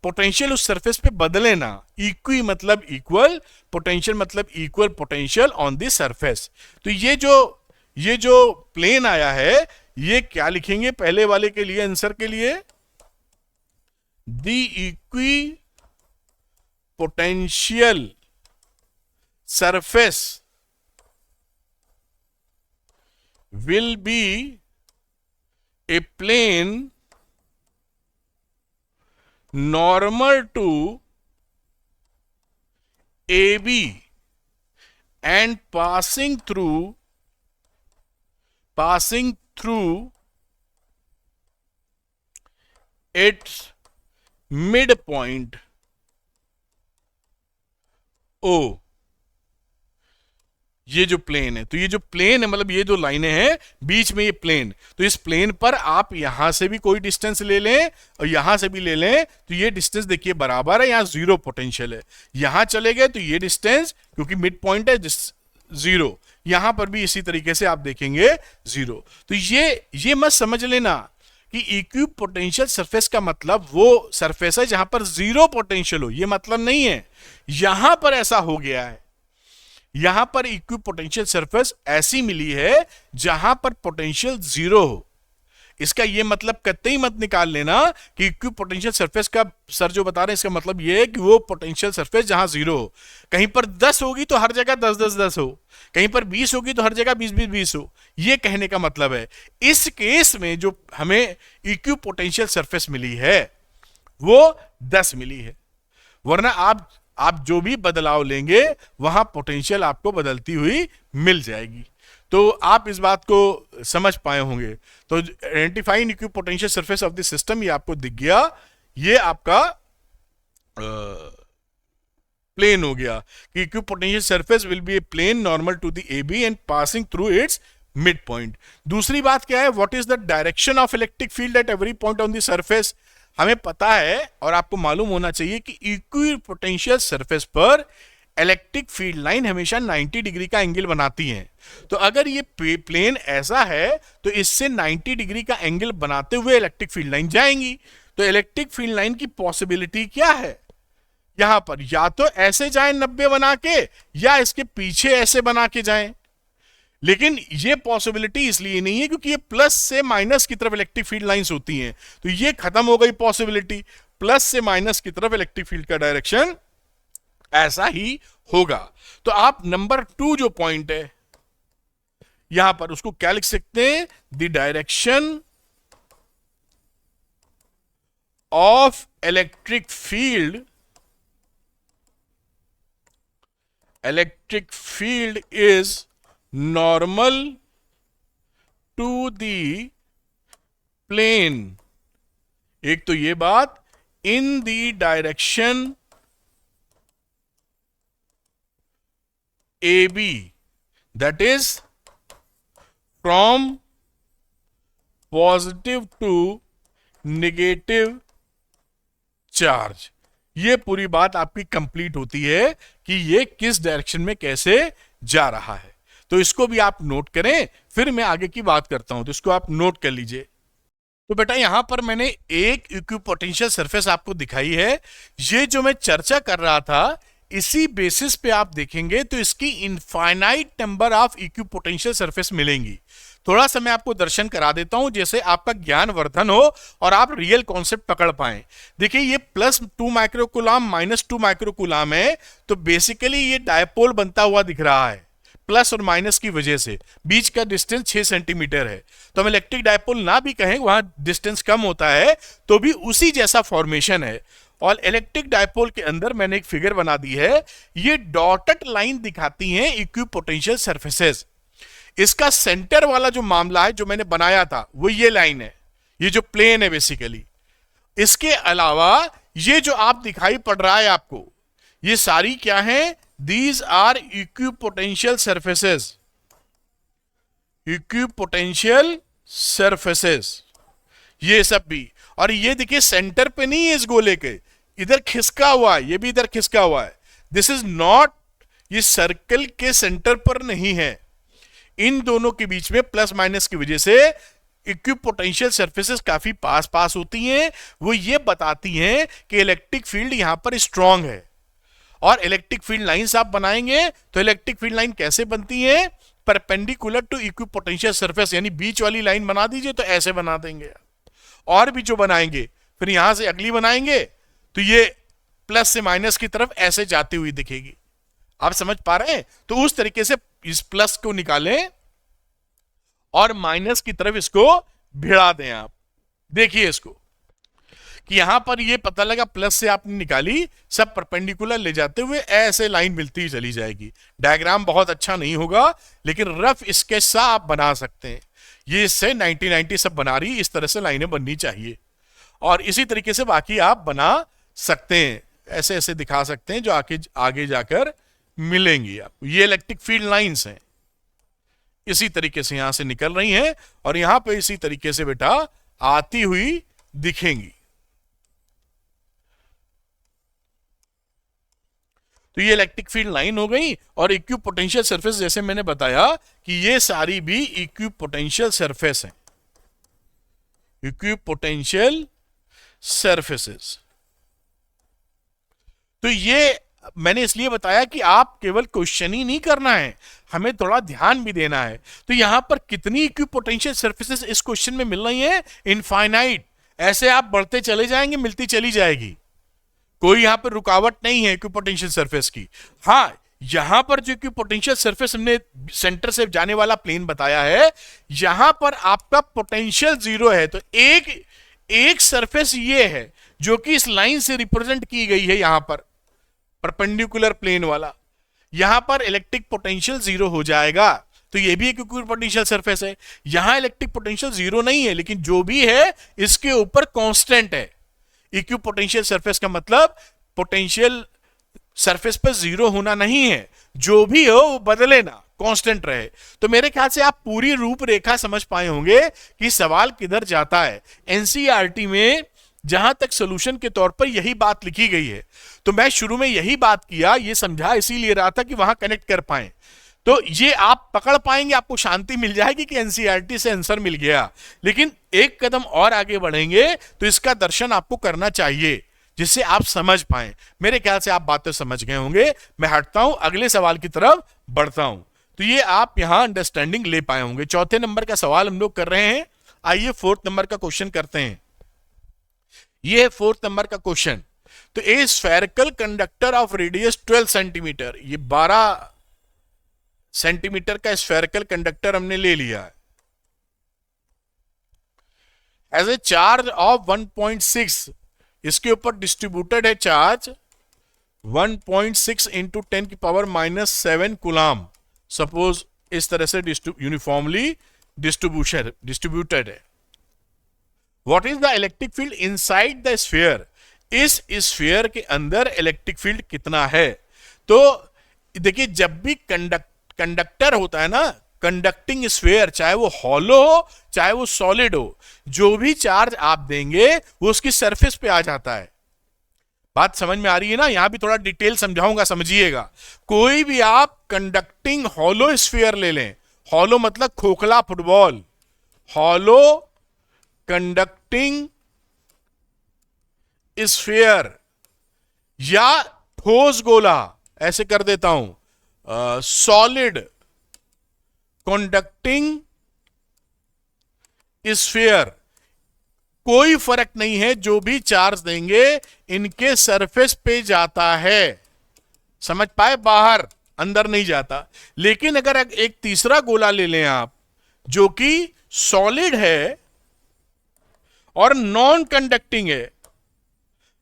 पोटेंशियल उस सरफेस पे बदले ना। इक्वी मतलब इक्वल, पोटेंशियल मतलब equal potential on the surface. तो ये जो प्लेन आया है, ये क्या लिखेंगे पहले वाले के लिए, आंसर के लिए? The equi potential surface will be a plane normal to AB and passing through its midpoint O। ये जो प्लेन है, तो ये जो प्लेन है मतलब ये जो लाइनें हैं बीच में, ये प्लेन, तो इस प्लेन पर आप यहां से भी कोई डिस्टेंस ले लें और यहां से भी ले लें, तो ये डिस्टेंस देखिए बराबर है, यहां जीरो पोटेंशियल है। यहां चले गए तो ये डिस्टेंस, क्योंकि मिड पॉइंट है, जीरो। यहां पर भी इसी तरीके से आप देखेंगे जीरो। तो ये मत समझ लेना कि इक्विपोटेंशियल सरफेस का मतलब वो सरफेस है जहां पर जीरो पोटेंशियल हो, ये मतलब नहीं है। यहां पर ऐसा हो गया है, यहां पर इक्विपोटेंशियल सरफेस ऐसी मिली है जहां पर पोटेंशियल जीरो हो। इसका यह मतलब कतई मत निकाल लेना कि इक्विपोटेंशियल सरफेस का सर जो बता रहे हैं, इसका मतलब यह है कि वो पोटेंशियल सरफेस जहां जीरो हो। कहीं पर 10 होगी तो हर जगह 10 हो, कहीं पर 20 होगी तो हर जगह 20 हो। यह कहने का मतलब है इस केस में जो हमें इक्विपोटेंशियल सरफेस मिली है वो 10 मिली है। वरना आप जो भी बदलाव लेंगे वहां पोटेंशियल आपको बदलती हुई मिल जाएगी। तो आप इस बात को समझ पाए होंगे। तो identifying equipotential surface of the system, ये आपको दिख गया, ये आपका प्लेन हो गया कि equipotential surface will be a plane normal to the AB and passing through its mid point. दूसरी बात क्या है? What is the direction of electric field at every point on the surface. हमें पता है और आपको मालूम होना चाहिए कि इक्विपोटेंशियल सरफेस पर इलेक्ट्रिक फील्ड लाइन हमेशा 90 डिग्री का एंगल बनाती है। तो अगर ये प्लेन ऐसा है तो इससे 90 डिग्री का एंगल बनाते हुए इलेक्ट्रिक फील्ड लाइन जाएंगी। तो इलेक्ट्रिक फील्ड लाइन की पॉसिबिलिटी क्या है? यहां पर या तो ऐसे जाएं 90 बना के, या इसके पीछे ऐसे बना के जाएं। लेकिन ये पॉसिबिलिटी इसलिए नहीं है क्योंकि ये प्लस से माइनस की तरफ इलेक्ट्रिक फील्ड लाइंस होती हैं, तो ये खत्म हो गई पॉसिबिलिटी। प्लस से माइनस की तरफ इलेक्ट्रिक फील्ड का डायरेक्शन ऐसा ही होगा। तो आप नंबर 2 जो पॉइंट है यहां पर, उसको क्या लिख सकते हैं? The direction of electric field is normal to the plane। एक तो ये बात, in the direction AB, that is from positive to negative charge। ये पूरी बात आपकी कंप्लीट होती है कि ये किस डायरेक्शन में कैसे जा रहा है। तो इसको भी आप नोट करें, फिर मैं आगे की बात करता हूं, तो इसको आप नोट कर लीजिए। तो बेटा यहां पर मैंने एक इक्विपोटेंशियल सरफेस आपको दिखाई है। ये जो मैं चर्चा कर रहा था, इसी बेसिस पे आप देखेंगे तो इसकी infinite number of equipotential surface मिलेंगी। थोड़ा सा मैं आपको दर्शन करा देता हूं, जैसे आपका ज्ञान वर्धन हो और आप रियल कॉन्सेप्ट पकड़ पाए। देखिए ये +2 माइक्रोकूलाम -2 माइक्रोकूलाम है, तो बेसिकली ये डायपोल बनता हुआ दिख रहा है प्लस और माइनस की वजह से। बीच का डिस्टेंस 6 सेंटीमीटर है, तो हम इलेक्ट्रिक डायपोल ना भी कहें, वहां डिस्टेंस कम होता है तो भी उसी जैसा फॉर्मेशन है। और इलेक्ट्रिक डायपोल के अंदर मैंने एक फिगर बना दी है, ये डॉटेड लाइन दिखाती हैं इक्विपोटेंशियल सरफेसेस। इसका सेंटर वाला जो मामला है जो मैंने बनाया था वो ये लाइन है, ये जो प्लेन है बेसिकली। इसके अलावा ये जो आप दिखाई पड़ रहा है आपको, ये सारी क्या है, these are equipotential surfaces, equipotential surfaces ये सब भी। और ये देखिए सेंटर पे नहीं है इस गोले के, इधर खिसका हुआ है, ये भी इधर खिसका हुआ है। दिस इज नॉट, ये सर्कल के सेंटर पर नहीं है। इन दोनों के बीच में प्लस माइनस की वजह से इक्विपोटेंशियल सरफेसेस काफी पास पास होती हैं। वो ये बताती हैं कि इलेक्ट्रिक फील्ड यहां पर स्ट्रांग है। और इलेक्ट्रिक फील्ड लाइंस आप बनाएंगे तो इलेक्ट्रिक फील्ड लाइन कैसे बनती है, परपेंडिकुलर टू इक्विपोटेंशियल सरफेस, यानी बीच वाली लाइन बना दीजिए तो ऐसे बना देंगे। और भी जो बनाएंगे फिर यहां से अगली बनाएंगे तो ये प्लस से माइनस की तरफ ऐसे जाती हुई दिखेगी। आप समझ पा रहे हैं? तो उस तरीके से इस प्लस को निकालें और माइनस की तरफ इसको भिड़ा दें। आप देखिए इसको कि यहां पर ये पता लगा प्लस से आपने निकाली, सब परपेंडिकुलर ले जाते हुए ऐसे लाइन मिलती ही चली जाएगी। डायग्राम बहुत अच्छा नहीं होगा लेकिन रफ स्केच सा आप बना सकते हैं। ये इससे 90-90 सब बना रही, इस तरह से लाइनें बननी चाहिए। और इसी तरीके से बाकी आप बना सकते हैं, ऐसे ऐसे दिखा सकते हैं जो आगे जाकर मिलेंगी आपको। ये इलेक्ट्रिक फील्ड लाइंस हैं, इसी तरीके से यहां से निकल रही हैं और यहां पे इसी तरीके से बेटा आती हुई दिखेंगी। तो ये इलेक्ट्रिक फील्ड लाइन हो गई। और इक्विपोटेंशियल सरफेस जैसे मैंने बताया कि ये सारी भी इक्विपोटेंशियल सरफेस हैं, इक्विपोटेंशियल सरफेसेस। तो ये मैंने इसलिए बताया कि आप केवल क्वेश्चन ही नहीं करना है, हमें थोड़ा ध्यान भी देना है। तो यहां पर कितनी इक्विपोटेंशियल सरफेसेस इस क्वेश्चन में मिल रही हैं, इनफाइनाइट। ऐसे आप बढ़ते चले जाएंगे, मिलती चली जाएगी, कोई यहां पर रुकावट नहीं है इक्विपोटेंशियल सरफेस की। हाँ, यहां पर जो इक्विपोटेंशियल सरफेस हमने सेंटर से जाने वाला प्लेन बताया है, यहां पर आपका पोटेंशियल 0 है। तो एक सरफेस ये है जो कि इस लाइन से रिप्रेजेंट की गई है, यहां पर परपेंडिकुलर प्लेन वाला। यहां पर इलेक्ट्रिक पोटेंशियल 0 हो जाएगा, तो ये भी एक इक्विपोटेंशियल सरफेस है। यहां इलेक्ट्रिक पोटेंशियल 0 नहीं है, लेकिन जो भी है इसके ऊपर कांस्टेंट है। इक्विपोटेंशियल सरफेस का मतलब पोटेंशियल सरफेस पर 0 होना नहीं है, जो भी हो वो बदले ना, कांस्टेंट रहे। तो मेरे ख्याल से आप पूरी रूपरेखा समझ पाए होंगे कि सवाल किधर जाता है। एनसीईआरटी में जहां तक सॉल्यूशन के तौर पर यही बात लिखी गई है, तो मैं शुरू में यही बात किया, ये समझा इसीलिए रहा था कि वहां कनेक्ट कर पाए। तो ये आप पकड़ पाएंगे, आपको शांति मिल जाएगी कि एनसीईआरटी से आंसर मिल गया। लेकिन एक कदम और आगे बढ़ेंगे तो इसका दर्शन आपको करना चाहिए, जिससे आप समझ पाए। मेरे ख्याल से आप बातें समझ गए होंगे। मैं हटता हूं, अगले सवाल की तरफ बढ़ता हूं। तो ये आप यहां अंडरस्टैंडिंग ले पाए होंगे। चौथे नंबर का सवाल हम लोग कर रहे हैं। आइए फोर्थ नंबर का क्वेश्चन करते हैं। ये है फोर्थ नंबर का क्वेश्चन। तो ए spherical conductor of radius 12 centimetre, ये 12 सेंटीमीटर का स्फेरिकल कंडक्टर हमने ले लिया है। एज ए चार्ज ऑफ 1.6, इसके ऊपर डिस्ट्रीब्यूटेड है चार्ज 1.6 इंटू 10⁻⁻7 कूलाम। सपोज इस तरह से यूनिफॉर्मली डिस्ट्रीब्यूटेड है। What is the electric field inside the sphere, इस स्फीयर के अंदर इलेक्ट्रिक फील्ड कितना है। तो देखिए, जब भी कंडक्टर होता है ना, कंडक्टिंग स्फीयर, चाहे वो हॉलो हो चाहे वो सॉलिड हो, जो भी चार्ज आप देंगे वो उसकी सरफेस पे आ जाता है। बात समझ में आ रही है ना? यहां भी थोड़ा डिटेल समझाऊंगा, समझिएगा। कोई भी आप कंडक्टिंग हॉलो स्फीयर ले लें, हॉलो मतलब खोखला फुटबॉल, हॉलो कंडक्टिंग स्फीयर या ठोस गोला, ऐसे कर देता हूं, सॉलिड कंडक्टिंग स्फीयर, कोई फर्क नहीं है, जो भी चार्ज देंगे इनके सरफेस पे जाता है, समझ पाए, बाहर, अंदर नहीं जाता। लेकिन अगर एक तीसरा गोला ले लें आप, जो कि सॉलिड है और नॉन कंडक्टिंग है,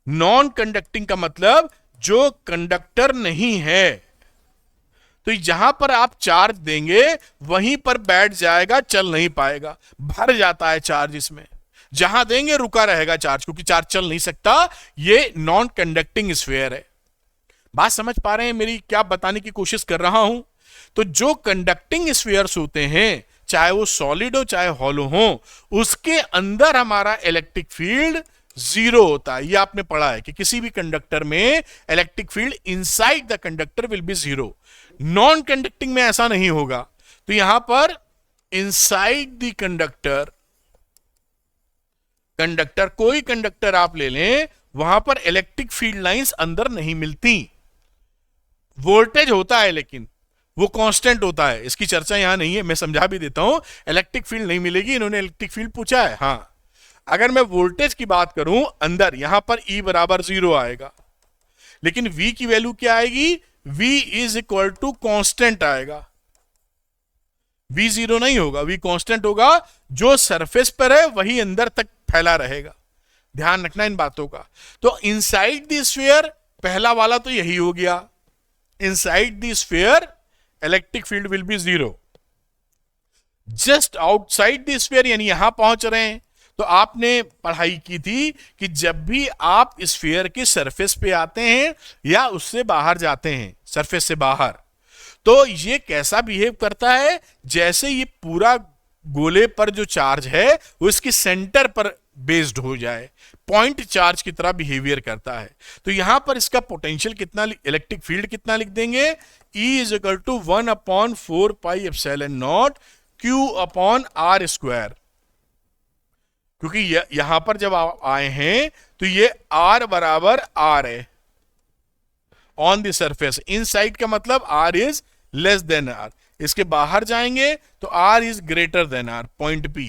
नॉन कंडक्टिंग का मतलब जो कंडक्टर नहीं है, तो जहां पर आप चार्ज देंगे वहीं पर बैठ जाएगा, चल नहीं पाएगा, भर जाता है चार्ज इसमें, जहां देंगे रुका रहेगा चार्ज, क्योंकि चार्ज चल नहीं सकता, ये नॉन कंडक्टिंग स्फीयर है। बात समझ पा रहे हैं मेरी, क्या बताने की कोशिश कर रहा हूं? तो जो कंडक्टिंग स्फीयर्स होते हैं, चाहे वो सॉलिड हो चाहे हॉलो हो, उसके अंदर हमारा इलेक्ट्रिक फील्ड जीरो होता है। ये आपने पढ़ा है कि किसी भी कंडक्टर में electric field inside the conductor will be zero. Non conducting में ऐसा नहीं होगा। तो यहां पर इनसाइड द कंडक्टर, कंडक्टर, कोई कंडक्टर आप ले लें, वहां पर इलेक्ट्रिक फील्ड लाइंस अंदर नहीं मिलती। वोल्टेज होता है लेकिन वो कांस्टेंट होता है, इसकी चर्चा यहां नहीं है, मैं समझा भी देता हूं। इलेक्ट्रिक फील्ड नहीं मिलेगी, इन्होंने इलेक्ट्रिक फील्ड पूछा है। हां, अगर मैं वोल्टेज की बात करूं, अंदर यहां पर E बराबर 0 आएगा, लेकिन V की वैल्यू क्या आएगी? V is equal to constant आएगा। V 0 नहीं होगा, V कांस्टेंट होगा, जो सरफेस पर है वही अंदर तक फैला रहेगा। ध्यान रखना इन बातों का। तो इनसाइड द स्फीयर, पहला वाला तो यही हो गया, inside the sphere electric field will be 0। Just outside the sphere, यानी यहां पहुंच रहे हैं, तो आपने पढ़ाई की थी कि जब भी आप स्फीयर के सरफेस पे आते हैं या उससे बाहर जाते हैं, सरफेस से बाहर, तो ये कैसा बिहेव करता है? जैसे ये पूरा गोले पर जो चार्ज है वो इसके सेंटर पर बेस्ड हो जाए, पॉइंट चार्ज की तरह बिहेवियर करता है। तो यहां पर इसका पोटेंशियल कितना, इलेक्ट्रिक फील्ड कितना लिख देंगे? E is equal to 1/4 pi epsilon nought Q upon R square. क्योंकि यहां पर जब आप आए हैं तो ये R बराबर R है ऑन द सरफेस, इनसाइड का मतलब R is less than R, इसके बाहर जाएंगे तो R is greater than R, point P,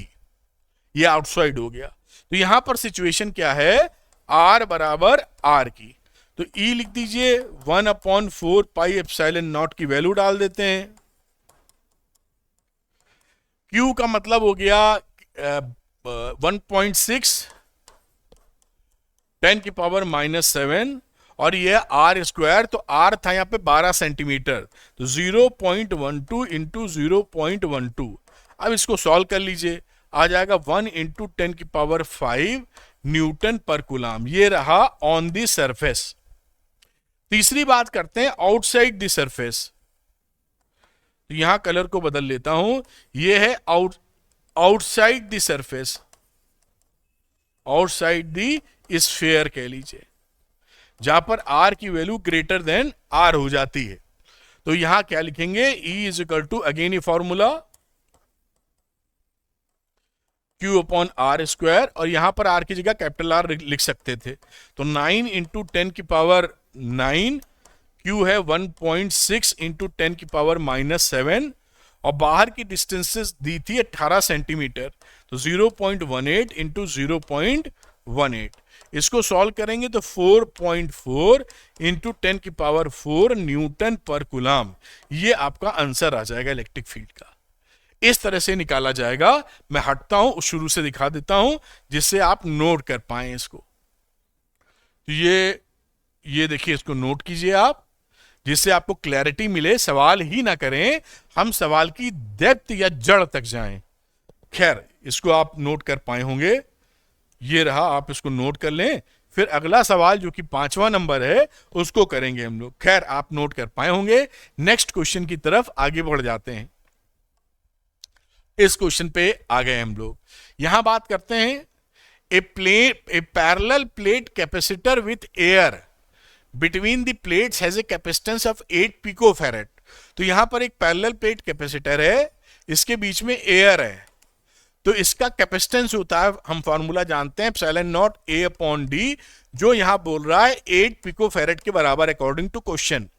ये आउटसाइड हो गया। तो यहां पर सिचुएशन क्या है? R बराबर R की, तो E लिख दीजिए 1/4 पाई एप्सिलॉन नॉट की वैल्यू डाल देते हैं। Q का मतलब हो गया 1.6 10 की पावर -7, और ये R स्क्वायर, तो R था यहां पे 12 सेंटीमीटर, तो 0.12 इंटू 0.12। अब इसको सॉल्व कर लीजिए, आ जाएगा 1 इंटू 10 की पावर 5 न्यूटन पर कूलम। ये रहा ऑन दी सरफेस। तीसरी बात करते हैं आउटसाइड द सरफेस। तो यहां कलर को बदल लेता हूं, यह है outside the surface, outside the sphere कह लीजिए, जहां पर R की वैल्यू ग्रेटर देन R हो जाती है। तो यहां क्या लिखेंगे? E is equal to, again ये formula, Q upon R square, और यहां पर R की जगह कैपिटल R लिख सकते थे, तो 9 इंटू 10 की पावर 9, Q है 1.6 इंटू 10 की पावर -7, और बाहर की डिस्टेंसेस दी थी 18 सेंटीमीटर, तो 0.18 इंटू 0.18, इसको सॉल्व करेंगे तो 4.4 इंटू 10 की पावर 4 न्यूटन पर कूलम, ये आपका आंसर आ जाएगा इलेक्ट्रिक फील्ड का। इस तरह से निकाला जाएगा। मैं हटता हूं, शुरू से दिखा देता हूं जिससे आप नोट कर पाए इसको। तो ये देखिए, इसको नोट कीजिए आप, जिससे आपको क्लैरिटी मिले, सवाल ही ना करें, हम सवाल की डेप्थ या जड़ तक जाएं। खैर, इसको आप नोट कर पाए होंगे, ये रहा, आप इसको नोट कर लें। फिर अगला सवाल जो कि 5वां नंबर है उसको करेंगे हम लोग। खैर, आप नोट कर पाए होंगे। नेक्स्ट क्वेश्चन की तरफ आगे बढ़ जाते हैं। इस क्वेश्चन पे आ गए हम लोग। यहां बात करते हैं a parallel plate capacitor with air between the plates has a capacitance of 8 picofarad. तो यहां पर एक पैरेलल प्लेट कैपेसिटर है, इसके बीच में एयर है, तो इसका कैपेसिटेंस होता है, हम फॉर्मूला जानते हैं, epsilon nought A upon D, जो यहां बोल रहा है 8 पिकोफैरेड के बराबर according to question.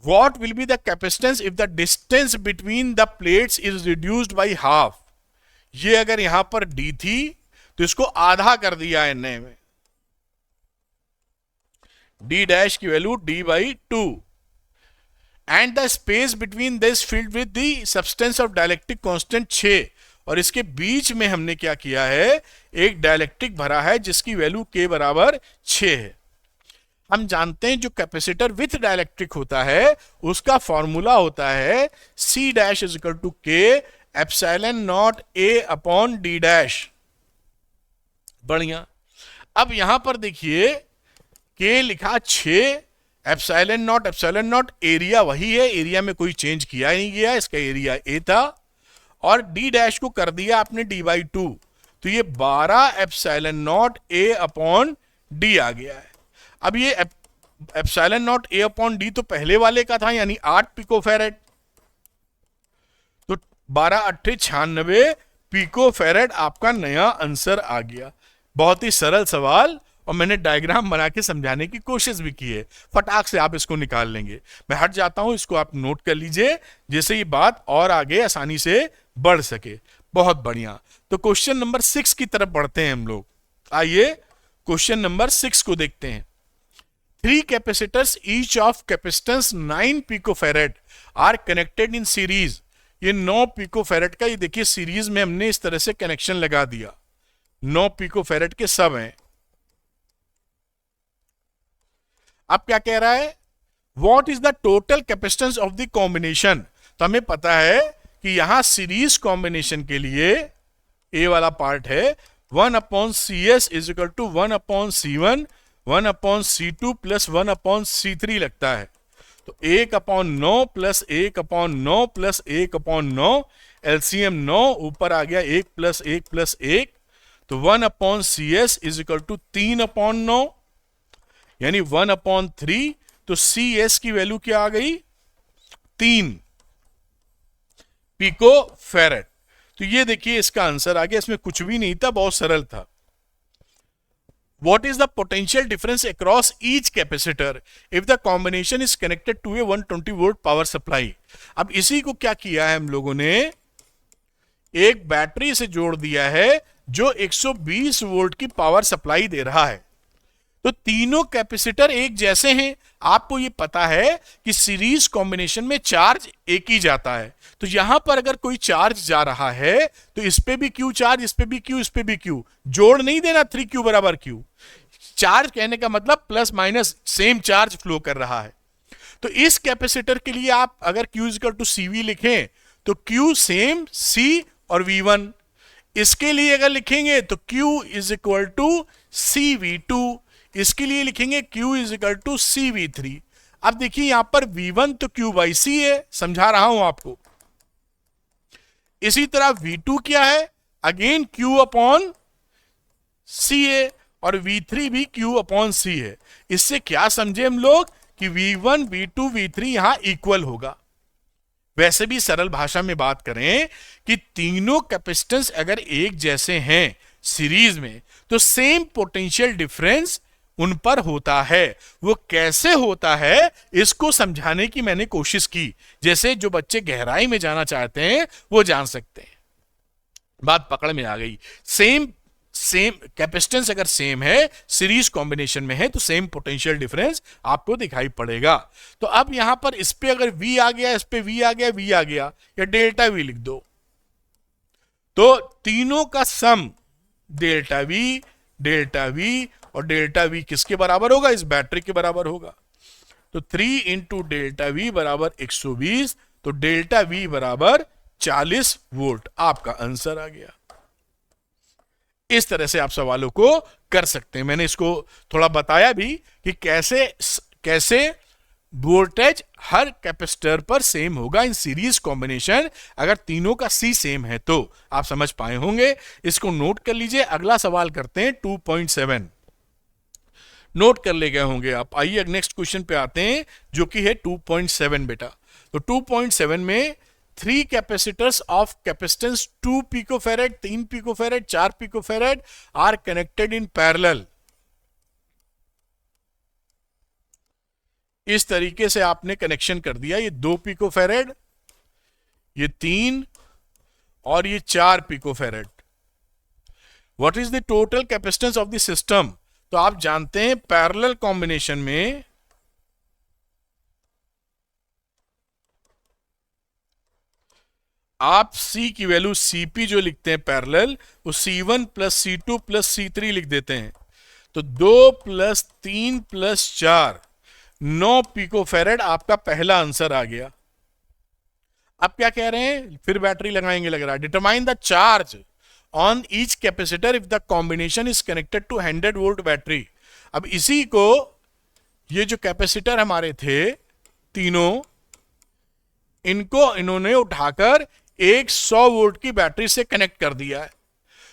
What will be the capacitance if the distance between the plates is reduced by half? ये अगर यहां पर डी थी तो इसको आधा कर दिया एन में, डी डैश की value D by two, and the space between this field with the substance of dielectric constant 6, और इसके बीच में हमने क्या किया है, एक डायलेक्ट्रिक भरा है जिसकी वैल्यू के बराबर 6 है। हम जानते हैं जो कैपेसिटर विथ डायलेक्ट्रिक होता है उसका फॉर्मूला होता है C dash is equal to K epsilon nought A upon D dash. बढ़िया। अब यहां पर देखिए के लिखा 6, एप्सिलॉन नॉट एरिया वही है, एरिया में कोई चेंज किया ही नहीं गया, इसका एरिया ए था, और डी डैश को कर दिया आपने डी बाई टू, तो ये 12 epsilon nought A upon D आ गया है। अब ये epsilon nought A upon D तो पहले वाले का था, यानी 8 पिकोफैरेड, तो 12 अट्ठे 96 पिकोफैरेड आपका नया आंसर आ गया। बहुत ही सरल सवाल, और मैंने डायग्राम बना के समझाने की कोशिश भी की है, फटाक से आप इसको निकाल लेंगे। मैं हट जाता हूं, इसको आप नोट कर लीजिए जिससे ये बात और आगे आसानी से बढ़ सके। बहुत बढ़िया। तो क्वेश्चन नंबर 6 की तरफ बढ़ते हैं हम लोग। आइए क्वेश्चन नंबर 6 को देखते हैं। 3 capacitors each of capacitance 9 picofarad are connected in series. ये 9 पिकोफैरेड का, ये देखिए सीरीज में हमने इस तरह से कनेक्शन लगा दिया, 9 पिकोफैरेड के सब हैं। अब क्या कह रहा है, what is the total capacitance of the combination. तो हमें पता है कि यहां सीरीज कॉम्बिनेशन के लिए ए वाला पार्ट है 1 upon C S is equal to 1 upon C1, 1 upon C2 plus 1 upon C3 लगता है। तो 1 upon 9 plus 1 upon 9 plus 1 upon 9, LCM 9, ऊपर आ गया 1 प्लस 1 प्लस 1, तो 1 upon C S is equal to 3 upon 9, यानी 1 अपॉन 3, तो सी एस की value क्या आ गई, 3 पिको फेरेड। तो ये देखिए इसका आंसर आ गया, इसमें कुछ भी नहीं था, बहुत सरल था। What is the potential difference across each capacitor if the combination is connected to a 120 volt power supply? अब इसी को क्या किया है हम लोगों ने, एक बैटरी से जोड़ दिया है जो 120 वोल्ट की पावर सप्लाई दे रहा है। तो तीनों कैपेसिटर एक जैसे हैं। आपको ये पता है कि सीरीज कॉम्बिनेशन में चार्ज एक ही जाता है, तो यहां पर अगर कोई चार्ज जा रहा है तो इस पे भी क्यू चार्ज, इस पे भी क्यू, इस पे भी क्यू, जोड़ नहीं देना 3Q बराबर क्यू। चार्ज कहने का मतलब plus minus same charge flow कर रहा है। तो इस कैपेसिटर के लिए आप अगर Q इक्वल टू CV लिखें तो Q सेम C और V1। इसके लिए अगर लिखेंगे तो Q is equal to CV2, इसके लिए लिखेंगे Q is equal to CV3। अब देखिए यहां पर V1 तो Q बाई C है, समझा रहा हूं आपको। इसी तरह V2 क्या है, अगेन Q अपॉन C है, और V3 भी Q अपॉन C है। इससे क्या समझे हम लोग कि V1, V2, V3 यहां इक्वल होगा। वैसे भी सरल भाषा में बात करें कि तीनों कैपेसिटेंस अगर एक जैसे हैं सीरीज में, तो सेम पोटेंशियल डिफरेंस उन पर होता है। वो कैसे होता है इसको समझाने की मैंने कोशिश की, जैसे जो बच्चे गहराई में जाना चाहते हैं वो जान सकते हैं। बात पकड़ में आ गई। सेम कैपेसिटेंस अगर सेम है, सीरीज कॉम्बिनेशन में है, तो सेम पोटेंशियल डिफरेंस आपको दिखाई पड़ेगा। तो अब यहां पर इस पे अगर V आ गया, इस पे V आ गया, V आ गया, या डेल्टा V लिख दो, तो तीनों का सम डेल्टा V और डेल्टा V किसके बराबर होगा, इस बैटरी के बराबर होगा। तो 3 इंटू डेल्टा V बराबर 120, तो डेल्टा V बराबर 40 वोल्ट। आपका आंसर आ गया। इस तरह से आप सवालों को कर सकते हैं। मैंने इसको थोड़ा बताया भी कि कैसे वोल्टेज हर कैपेसिटर पर सेम होगा इन सीरीज कॉम्बिनेशन, अगर तीनों का C सेम है तो। आप समझ पाए होंगे, इसको नोट कर लीजिए। अगला सवाल करते हैं 2.7। नोट कर ले गए होंगे आप। आइए नेक्स्ट क्वेश्चन पे आते हैं जो कि है 2.7 बेटा। तो 2.7 में 3 capacitors of capacitance 2 picofarad, 3 picofarad, 4 picofarad are connected in parallel. इस तरीके से आपने कनेक्शन कर दिया। ये 2 पिकोफैरेड, ये 3 और ये 4 picofarad. What is the total capacitance of the system? तो आप जानते हैं पैरेलल कॉम्बिनेशन में आप C की वैल्यू Cp जो लिखते हैं पैरेलल, वो C1 plus C2 plus C3 लिख देते हैं। तो 2 प्लस 3 प्लस 4 9 पिकोफेरेड आपका पहला आंसर आ गया। अब क्या कह रहे हैं, फिर बैटरी लगाएंगे लग रहा है। Determine the charge on each capacitor if the combination is connected to 100 volt battery. अब इसी को, ये जो कैपेसिटर हमारे थे तीनों, इनको इन्होंने उठाकर एक 100 वोल्ट की बैटरी से कनेक्ट कर दिया है।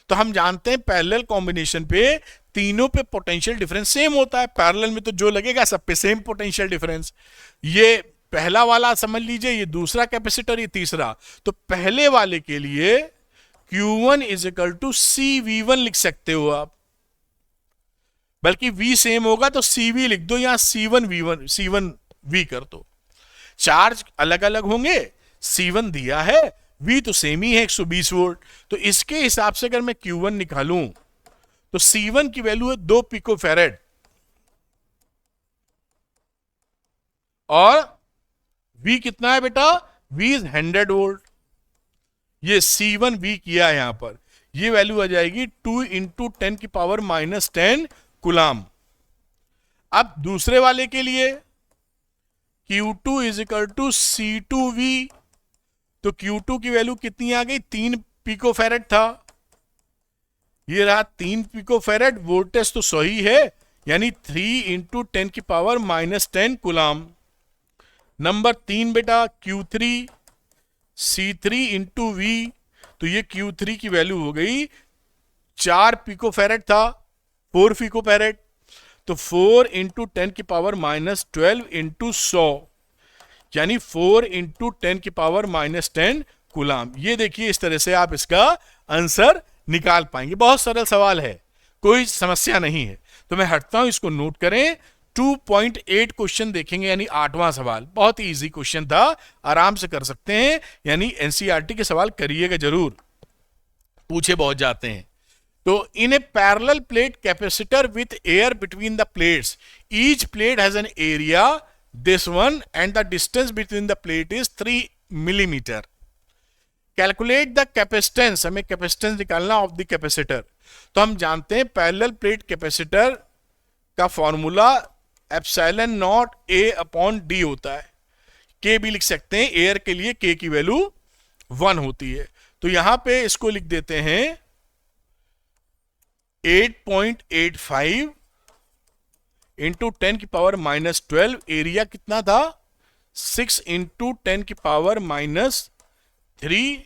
तो हम जानते हैं पैरेलल कॉम्बिनेशन पे तीनों पे पोटेंशियल डिफरेंस सेम होता है। पैरेलल में तो जो लगेगा सब पे सेम पोटेंशियल डिफरेंस। ये पहला वाला समझ लीजिए, ये दूसरा कैपेसिटर, ये तीसरा। तो पहले वाले के लिए Q1 is equal to CV1 लिख सकते हो आप, बल्कि V सेम होगा तो CV लिख दो, यहां C1V कर दो। चार्ज अलग अलग होंगे, C1 दिया है, V तो सेम ही है 120 वोल्ट। तो इसके हिसाब से अगर मैं Q1 निकालूं तो C1 की वैल्यू है 2 पिकोफेरेड और V कितना है बेटा, V इज 100 वोल्ट। ये C1V किया है यहां पर, ये वैल्यू आ जाएगी 2 इंटू 10 की पावर माइनस 10 कुलाम। अब दूसरे वाले के लिए Q2 is equal to C2V। तो Q2 की वैल्यू कितनी आ गई, 3 पिकोफेरेड था, ये रहा 3 पिकोफेरेड। वोल्टेज तो सही है, यानी 3 इंटू 10 की पावर माइनस 10 कुलाम। नंबर 3 बेटा Q3 C3 इंटू V। तो ये Q3 की वैल्यू हो गई, 4 पिकोफेरेड था, 4 पिकोफेरेड। तो 4 इंटू 10 की पावर माइनस 12 इंटू 100, यानी 4 इंटू 10 की पावर माइनस 10 कुलाम। ये देखिए, इस तरह से आप इसका आंसर निकाल पाएंगे। बहुत सरल सवाल है, कोई समस्या नहीं है। तो मैं हटता हूं, इसको नोट करें। 2.8 क्वेश्चन देखेंगे, यानी 8वां सवाल। बहुत ही इजी क्वेश्चन था, आराम से कर सकते हैं। यानी एनसीईआरटी के सवाल करिएगा जरूर, पूछे बहुत जाते हैं। तो in a parallel plate capacitor with air between the plates, each plate has an area this one and the distance between the plate is 3 millimetre. Calculate the capacitance, हमें कैपेसिटेंस निकालना ऑफ द कैपेसिटर। तो हम जानते हैं parallel plate capacitor का formula epsilon nought A upon D होता है। K भी लिख सकते हैं, एयर के लिए K की वैल्यू 1 होती है। तो यहां पे इसको लिख देते हैं 8.85 इंटू 10 की पावर माइनस 12। एरिया कितना था, 6 इंटू 10 की पावर माइनस 3।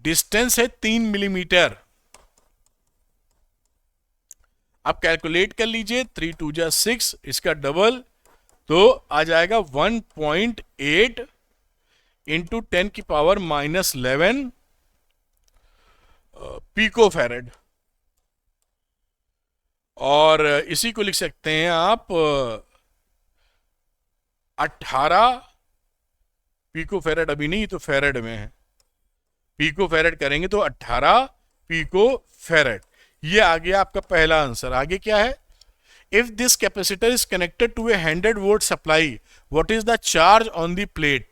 डिस्टेंस है 3 मिलीमीटर। आप कैलकुलेट कर लीजिए, 3 2 जा 6, इसका डबल तो आ जाएगा 1.8 इंटू 10 की पावर माइनस 11 पिकोफेरेड। और इसी को लिख सकते हैं आप 18 पिकोफेरेड, अभी नहीं तो फेरेड में है, पिकोफेरेड करेंगे तो 18 पिकोफेरेड। ये आ गया आपका पहला आंसर। आगे क्या है, if this capacitor is connected to a 100 volt supply, what is the charge on the plate.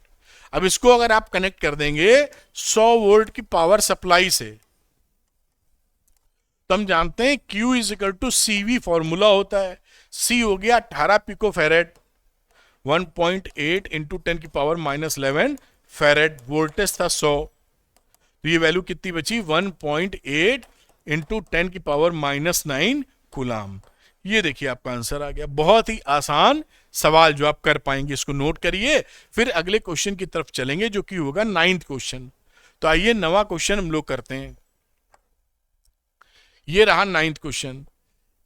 अब इसको अगर आप कनेक्ट कर देंगे 100 वोल्ट की पावर सप्लाई से, तो हम जानते हैं Q is equal to CV formula होता है। C हो गया 18 पिकोफेरेड, 1.8 इंटू 10 की पावर माइनस 11 फेरेड। वोल्टेज था 100, तो ये वैल्यू कितनी बची, 1.8 इंटू 10 की पावर माइनस 9 कुलाम। ये देखिए आपका आंसर आ गया। बहुत ही आसान सवाल जो आप कर पाएंगे, इसको नोट करिए। फिर अगले क्वेश्चन की तरफ चलेंगे जो कि होगा 9th क्वेश्चन। तो आइए 9वां क्वेश्चन हम लोग करते हैं। ये रहा 9th question.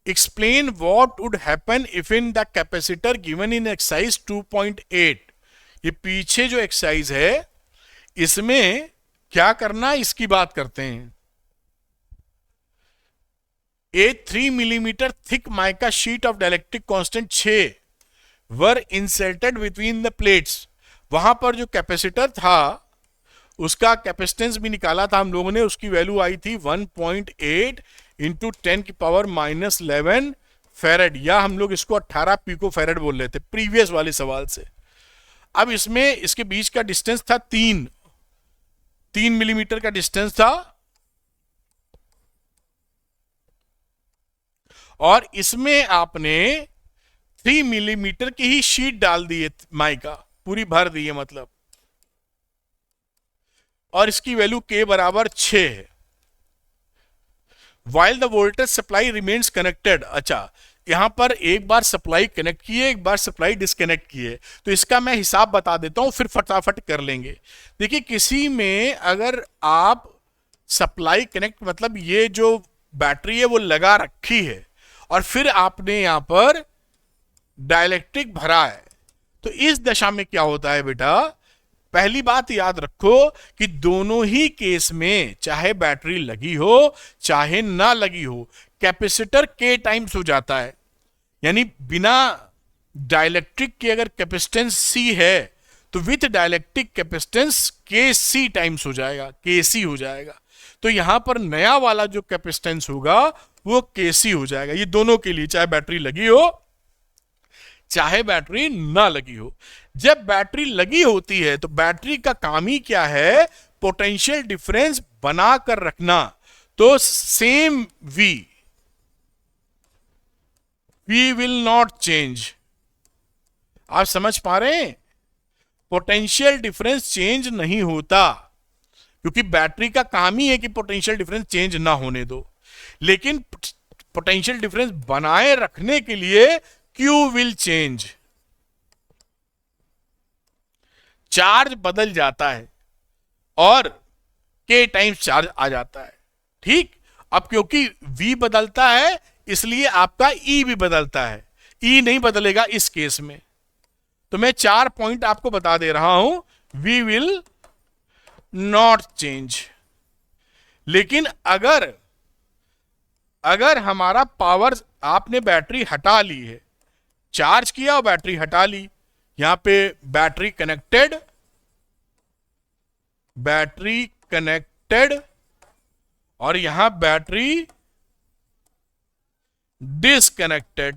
Explain what would happen if in the capacitor given in exercise 2.8। ये पीछे जो एक्सरसाइज है इसमें क्या करना, इसकी बात करते हैं। A 3 millimetre thick mica sheet of dielectric constant 6 were inserted between the plates. वहां पर जो कैपेसिटर था उसका कैपेसिटेंस भी निकाला था हम लोगों ने, उसकी वैल्यू आई थी 1.8 इंटू 10⁻⁻11 फेरेड, या हम लोग इसको 18 पिको फेरेड बोल रहे थे प्रीवियस वाले सवाल से। अब इसमें इसके बीच का डिस्टेंस था 3 मिलीमीटर का डिस्टेंस था, और इसमें आपने 3 मिलीमीटर की ही शीट डाल दी है, माइका पूरी भर दी है मतलब, और इसकी वैल्यू के बराबर 6 है। While the voltage supply remains connected, अच्छा यहां पर एक बार सप्लाई कनेक्ट की है, एक बार सप्लाई डिस्कनेक्ट की है, तो इसका मैं हिसाब बता देता हूं, फिर फटाफट कर लेंगे। देखिए किसी में अगर आप सप्लाई कनेक्ट मतलब ये जो बैटरी है वो लगा रखी है और फिर आपने यहां पर डाइलेक्ट्रिक भरा है, तो इस दशा में क्या होता है बेटा, पहली बात याद रखो कि दोनों ही केस में चाहे बैटरी लगी हो चाहे ना लगी हो, कैपेसिटर के टाइम्स हो जाता है। यानी बिना डाइलेक्ट्रिक के अगर कैपेसिटेंस सी है तो विथ डाइलेक्ट्रिक कैपेसिटेंस के सी टाइम्स हो जाएगा, के सी हो जाएगा। तो यहां पर नया वाला जो कैपेसिटेंस होगा वो के सी हो जाएगा, ये दोनों के लिए, चाहे बैटरी लगी हो चाहे बैटरी ना लगी हो। जब बैटरी लगी होती है तो बैटरी का काम ही क्या है, पोटेंशियल डिफरेंस बनाकर रखना। तो same V will not change, आप समझ पा रहे हैं, पोटेंशियल डिफरेंस चेंज नहीं होता, क्योंकि बैटरी का काम ही है कि पोटेंशियल डिफरेंस चेंज ना होने दो। लेकिन पोटेंशियल डिफरेंस बनाए रखने के लिए Q विल चेंज, चार्ज बदल जाता है और K टाइम्स चार्ज आ जाता है। ठीक, अब क्योंकि V बदलता है इसलिए आपका E भी बदलता है, E नहीं बदलेगा इस केस में। तो मैं 4 पॉइंट आपको बता दे रहा हूं, V विल नॉट चेंज। लेकिन अगर हमारा पावर, आपने बैटरी हटा ली है, चार्ज किया और बैटरी हटा ली, यहां पे बैटरी कनेक्टेड और यहां बैटरी डिसकनेक्टेड,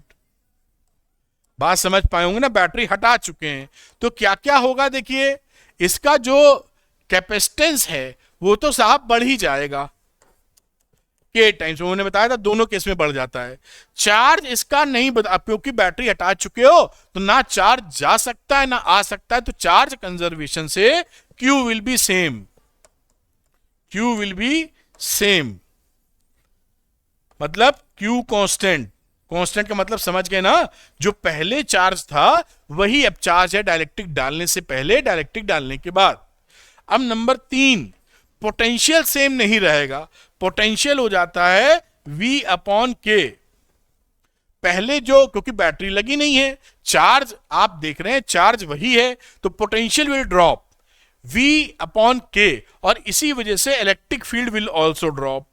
बात समझ पाए होंगे ना, बैटरी हटा चुके हैं। तो क्या क्या होगा, देखिए इसका जो कैपेसिटेंस है वो तो साहब बढ़ ही जाएगा, के टाइम्स, उन्होंने बताया था दोनों केस में बढ़ जाता है। चार्ज इसका नहीं बदला, क्योंकि बैटरी हटा चुके हो तो ना चार्ज जा सकता है ना आ सकता है, तो चार्ज कंजर्वेशन से Q विल बी सेम, मतलब Q कांस्टेंट का मतलब समझ गए ना, जो पहले चार्ज था वही अब चार्ज है, डाइलेक्ट्रिक डालने से पहले, डाइलेक्ट्रिक डालने के बाद। अब नंबर 3, पोटेंशियल सेम नहीं रहेगा, पोटेंशियल हो जाता है V/K। पहले जो, क्योंकि बैटरी लगी नहीं है, चार्ज आप देख रहे हैं चार्ज वही है, तो पोटेंशियल विल ड्रॉप V/K, और इसी वजह से electric field will also drop.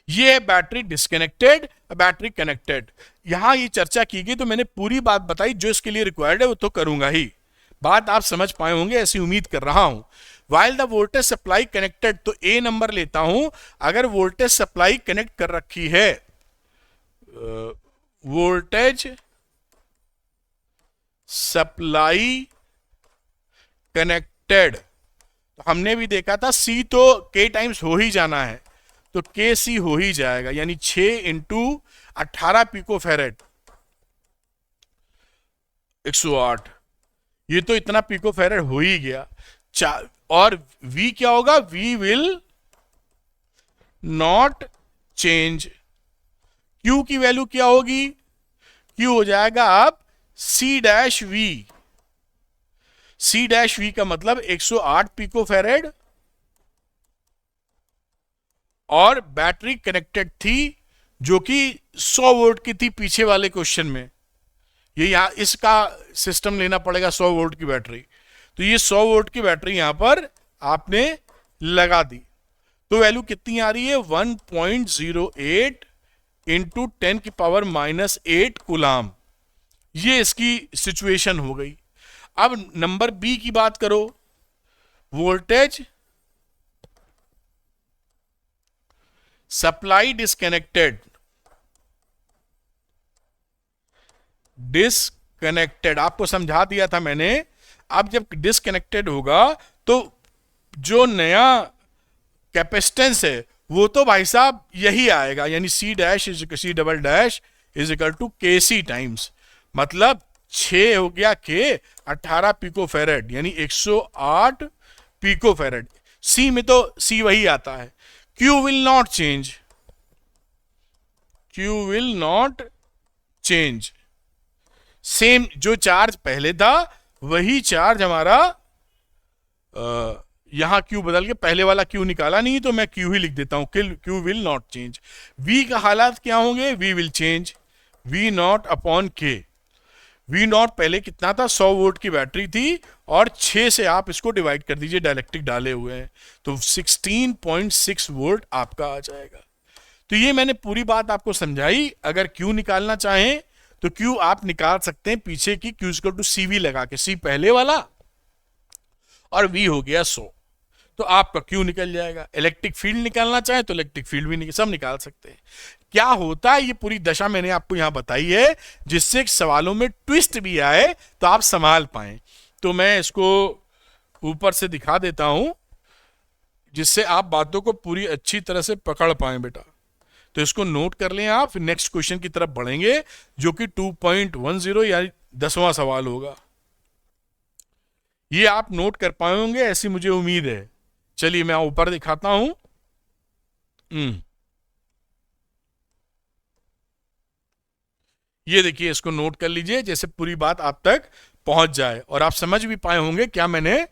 ये है बैटरी डिस्कनेक्टेड, बैटरी कनेक्टेड। यहां ये चर्चा की गई तो मैंने पूरी बात बताई, जो इसके लिए रिक्वायर्ड है वो तो करूंगा ही। बात आप समझ पाए होंगे ऐसी उम्मीद कर रहा हूं। While the voltage supply connected, तो ए नंबर लेता हूं, अगर वोल्टेज सप्लाई कनेक्ट कर रखी है, वोल्टेज सप्लाई कनेक्टेड, तो हमने भी देखा था सी तो के टाइम्स हो ही जाना है, तो के सी हो ही जाएगा, यानी 6 इंटू 18 पिको फेरेड 108, ये तो इतना पिको फेरेड हो ही गया। और V क्या होगा, V will not change. Q की वैल्यू क्या होगी, Q हो जाएगा अब C-V, C-V का मतलब 108 पिको फेरेड, और बैटरी कनेक्टेड थी जो कि 100 वोल्ट की थी पीछे वाले क्वेश्चन में, ये यहां इसका सिस्टम लेना पड़ेगा 100 वोल्ट की बैटरी, तो ये 100 वोल्ट की बैटरी यहां पर आपने लगा दी, तो वैल्यू कितनी आ रही है, 1.08 इंटू 10⁻⁻8 कूलाम। ये इसकी सिचुएशन हो गई। अब नंबर बी की बात करो, वोल्टेज सप्लाई डिस्कनेक्टेड, डिस्कनेक्टेड आपको समझा दिया था मैंने। अब जब डिस्कनेक्टेड होगा तो जो नया कैपेसिटेंस है वो तो भाई साहब यही आएगा, यानी C dash is C double dash is equal to K C times, मतलब 6 हो गया के 18 पिको फेरेड, यानी 108 पिको फेरेड। सी में तो सी वही आता है। Q will not change, Q will not change, same जो चार्ज पहले था वही चार्ज हमारा, यहां क्यू बदल के पहले वाला क्यू निकाला नहीं तो मैं क्यू ही लिख देता हूं, Q will not change. V का हालात क्या होंगे, V will change, V nought upon K. V nought पहले कितना था, 100 वोल्ट की बैटरी थी और 6 से आप इसको डिवाइड कर दीजिए, डायलेक्ट्रिक डाले हुए हैं तो 16.6 वोल्ट आपका आ जाएगा। तो ये मैंने पूरी बात आपको समझाई। अगर क्यू निकालना चाहें तो क्यू आप निकाल सकते हैं पीछे की, क्यू इक्वल टू सीवी लगा के, सी पहले वाला और वी हो गया 100, तो आपका क्यू निकल जाएगा। इलेक्ट्रिक फील्ड निकालना चाहे तो इलेक्ट्रिक फील्ड भी सब निकाल सकते हैं। क्या होता है ये पूरी दशा मैंने आपको यहां बताई है, जिससे सवालों में ट्विस्ट भी आए तो आप संभाल पाए। तो मैं इसको ऊपर से दिखा देता हूं जिससे आप बातों को पूरी अच्छी तरह से पकड़ पाए बेटा। तो इसको नोट कर लें आप, फिर नेक्स्ट क्वेश्चन की तरफ बढ़ेंगे जो कि 2.10 यानी 10वां सवाल होगा। ये आप नोट कर पाए होंगे ऐसी मुझे उम्मीद है। चलिए मैं ऊपर दिखाता हूं। ये देखिए, इसको नोट कर लीजिए जैसे पूरी बात आप तक पहुंच जाए और आप समझ भी पाए होंगे क्या मैंने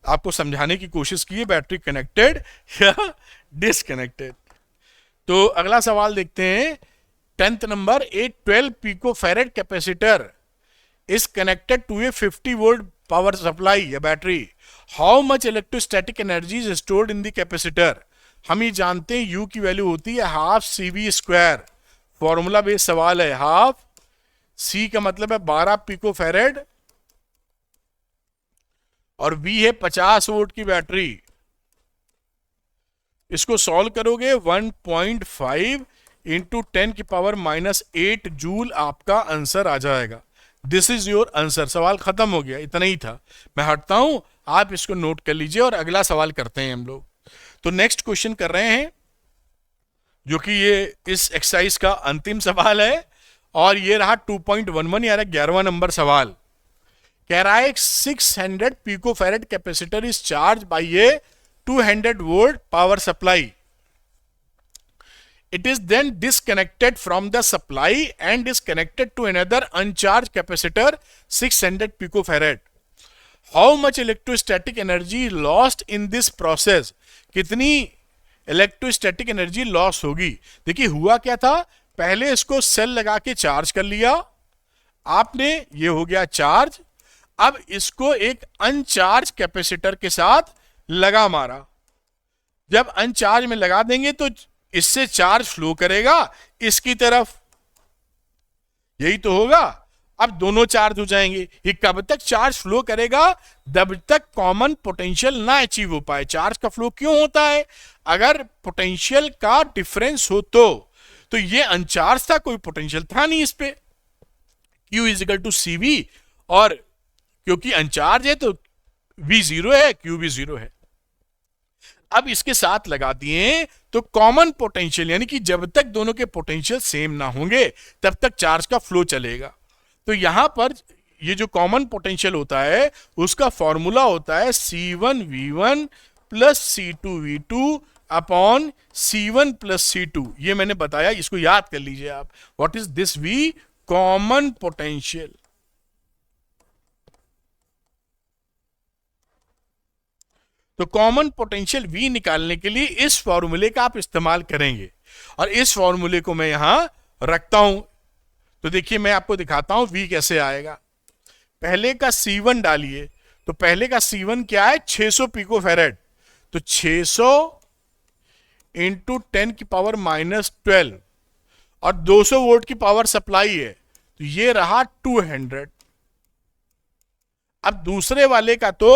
आपको समझाने की कोशिश की है, बैटरी कनेक्टेड या डिसकनेक्टेड। तो अगला सवाल देखते हैं, 10th number. A 12 picofarad capacitor is connected to a 50 volt power supply या battery. How much electrostatic energy is stored in the capacitor. हम ये जानते हैं यू की वैल्यू होती है half C V square, formula based सवाल है। हाफ सी का मतलब है 12 पिको फेरेड और वी है 50 वोल्ट की बैटरी। इसको सॉल्व करोगे 1.5 इंटू 10 की पावर -8 जूल आपका आंसर आ जाएगा। This is your answer. सवाल खत्म हो गया, इतना ही था। मैं हटता हूं, आप इसको नोट कर लीजिए और अगला सवाल करते हैं हम लोग। तो नेक्स्ट क्वेश्चन कर रहे हैं जो कि ये इस एक्सरसाइज का अंतिम सवाल है और ये रहा 2.11 यानी 11वां नंबर सवाल। कह रहा है 600 picofarad capacitor is charge by a 200 volt power supply. It is then disconnected from the supply and is connected to another uncharged capacitor 600 picofarad. How much electrostatic energy lost in this process? कितनी electrostatic energy loss होगी। देखिए हुआ क्या था, पहले इसको cell लगा के चार्ज कर लिया आपने, ये हो गया चार्ज। अब इसको एक अनचार्ज कैपेसिटर के साथ लगा मारा। जब अनचार्ज में लगा देंगे तो इससे चार्ज फ्लो करेगा इसकी तरफ, यही तो होगा। अब दोनों चार्ज हो जाएंगे। ये कब तक चार्ज फ्लो करेगा, जब तक कॉमन पोटेंशियल ना अचीव हो पाए। चार्ज का फ्लो क्यों होता है, अगर पोटेंशियल का डिफरेंस हो तो ये अनचार्ज था, कोई पोटेंशियल था नहीं इस पे। Q is equal to C V, और क्योंकि अनचार्ज है तो V 0 है, Q भी 0 है। अब इसके साथ लगा दिए तो कॉमन पोटेंशियल, यानी कि जब तक दोनों के पोटेंशियल सेम ना होंगे तब तक चार्ज का फ्लो चलेगा। तो यहां पर ये जो कॉमन पोटेंशियल होता है उसका फॉर्मूला होता है C1V1 plus C2V2 upon C1 plus C2। ये मैंने बताया, इसको याद कर लीजिए आप। What is this V, common potential. तो कॉमन पोटेंशियल V निकालने के लिए इस फॉर्मूले का आप इस्तेमाल करेंगे और इस फॉर्मूले को मैं यहां रखता हूं। तो देखिए मैं आपको दिखाता हूं V कैसे आएगा। पहले का C1 डालिए, तो पहले का C1 क्या है, 600 पिको फेरेड। तो 600 इंटू 10 की पावर -12 और 200 वोल्ट की पावर सप्लाई है, तो ये रहा 200। अब दूसरे वाले का तो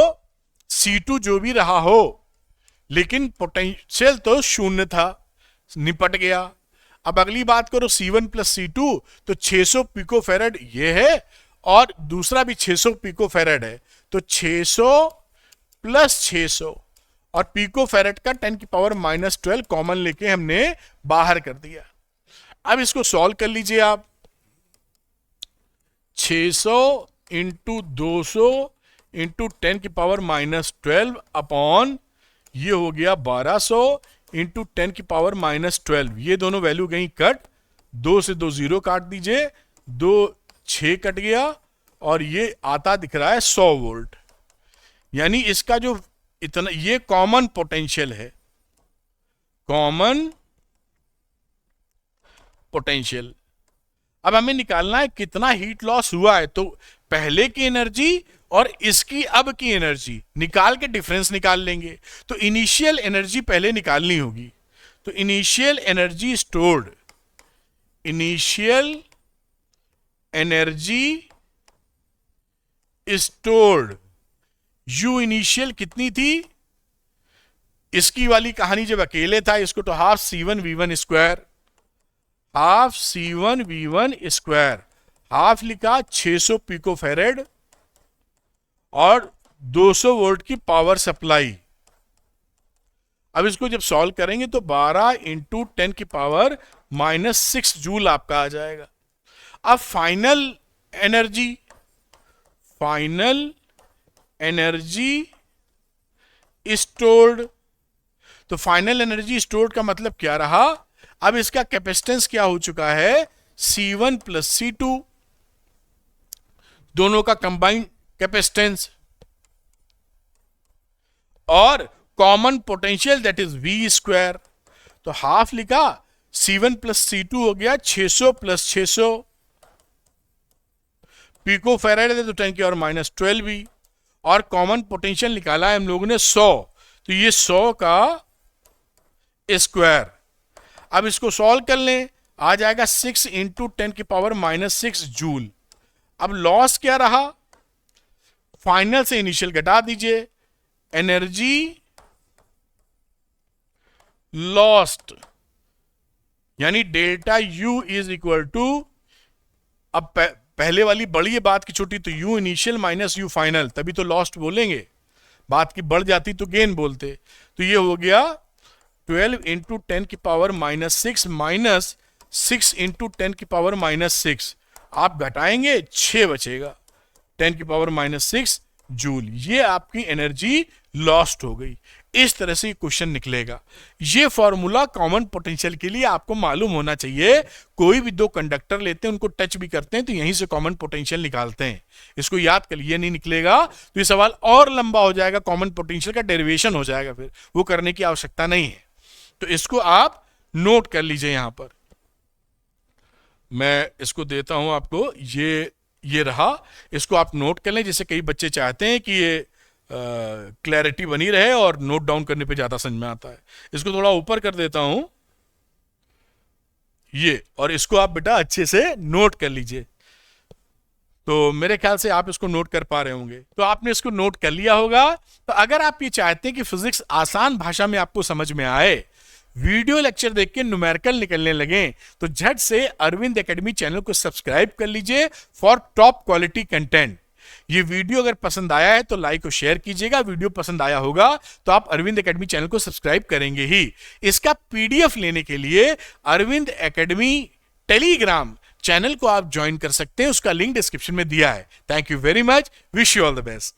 C2 जो भी रहा हो, लेकिन पोटेंशियल तो शून्य था, निपट गया। अब अगली बात करो C1 प्लस C2, तो 600 पिको फेरेड ये है और दूसरा भी 600 पिको फेरेड है, तो 600 प्लस 600 और पिको फेरेड का 10 की पावर -12 कॉमन लेके हमने बाहर कर दिया। अब इसको सॉल्व कर लीजिए आप। 600 इंटू 200 इंटू 10 की पावर -12 अपॉन ये हो गया 1200 इंटू 10 की पावर -12। ये दोनों वैल्यू गई कट, 2 से 2 0 काट दीजिए, 2 6 कट गया और ये आता दिख रहा है 100 वोल्ट। यानी इसका जो इतना ये कॉमन पोटेंशियल है, कॉमन पोटेंशियल। अब हमें निकालना है कितना हीट लॉस हुआ है, तो पहले की एनर्जी और इसकी अब की एनर्जी निकाल के डिफरेंस निकाल लेंगे। तो इनिशियल एनर्जी पहले निकालनी होगी। तो initial energy stored, initial energy stored, you initial कितनी थी, इसकी वाली कहानी जब अकेले था, इसको तो half C1V1 square, half C1V1 square, half लिखा 600 पिको फेरेड और 200 वोल्ट की पावर सप्लाई। अब इसको जब सॉल्व करेंगे तो 12 इंटू 10 की पावर -6 जूल आपका आ जाएगा। अब final energy, final energy stored, तो फाइनल एनर्जी स्टोर्ड का मतलब क्या रहा, अब इसका कैपेसिटेंस क्या हो चुका है, C1 प्लस C2, दोनों का कंबाइंड कैपेसिटेंस, और common potential that is V square. तो हाफ लिखा, C1 प्लस C2 हो गया 600 प्लस 600 पिको फेरेड है, तो 10 की और -12 भी, और कॉमन पोटेंशियल निकाला है हम लोगों ने 100, तो ये 100 का स्क्वायर। अब इसको सॉल्व कर लें, आ जाएगा 6 इंटू 10 की पावर -6 जूल। अब लॉस क्या रहा, फाइनल से इनिशियल घटा दीजिए, एनर्जी लॉस्ट यानी delta U is equal to, अब पहले वाली बड़ी बात की छोटी, तो U initial minus U final, तभी तो लॉस्ट बोलेंगे, बात की बढ़ जाती तो गेन बोलते। तो ये हो गया 12 इंटू 10 की पावर -6 माइनस 6 इंटू 10 की पावर -6, आप घटाएंगे 6 बचेगा, 10 की पावर -6 जूल। ये आपकी एनर्जी लॉस्ट हो गई। इस तरह से क्वेश्चन निकलेगा। ये फॉर्मूला कॉमन पोटेंशियल के लिए आपको मालूम होना चाहिए। कोई भी दो कंडक्टर लेते हैं, उनको टच भी करते हैं, तो यहीं से कॉमन पोटेंशियल निकालते हैं। इसको याद कर लिए, नहीं निकलेगा तो ये सवाल और लंबा हो जाएगा, कॉमन पोटेंशियल का डेरिवेशन हो जाएगा, फिर वो करने की आवश्यकता नहीं है। तो इसको आप नोट कर लीजिए। यहां पर मैं इसको देता हूं आपको, ये रहा, इसको आप नोट कर लें। जैसे कई बच्चे चाहते हैं कि ये क्लैरिटी बनी रहे और नोट डाउन करने पे ज्यादा समझ में आता है। इसको थोड़ा ऊपर कर देता हूं ये, और इसको आप बेटा अच्छे से नोट कर लीजिए। तो मेरे ख्याल से आप इसको नोट कर पा रहे होंगे। तो आपने इसको नोट कर लिया होगा। तो अगर आप ये चाहते हैं कि फिजिक्स आसान भाषा में आपको समझ में आए, वीडियो लेक्चर देख के न्यूमेरिकल निकलने लगे, तो झट से अरविंद एकेडमी चैनल को सब्सक्राइब कर लीजिए फॉर टॉप क्वालिटी कंटेंट। ये वीडियो अगर पसंद आया है तो लाइक और शेयर कीजिएगा। वीडियो पसंद आया होगा तो आप अरविंद एकेडमी चैनल को सब्सक्राइब करेंगे ही। इसका पीडीएफ लेने के लिए अरविंद एकेडमी टेलीग्राम चैनल को आप ज्वाइन कर सकते हैं, उसका लिंक डिस्क्रिप्शन में दिया है। Thank you very much, wish you all the best.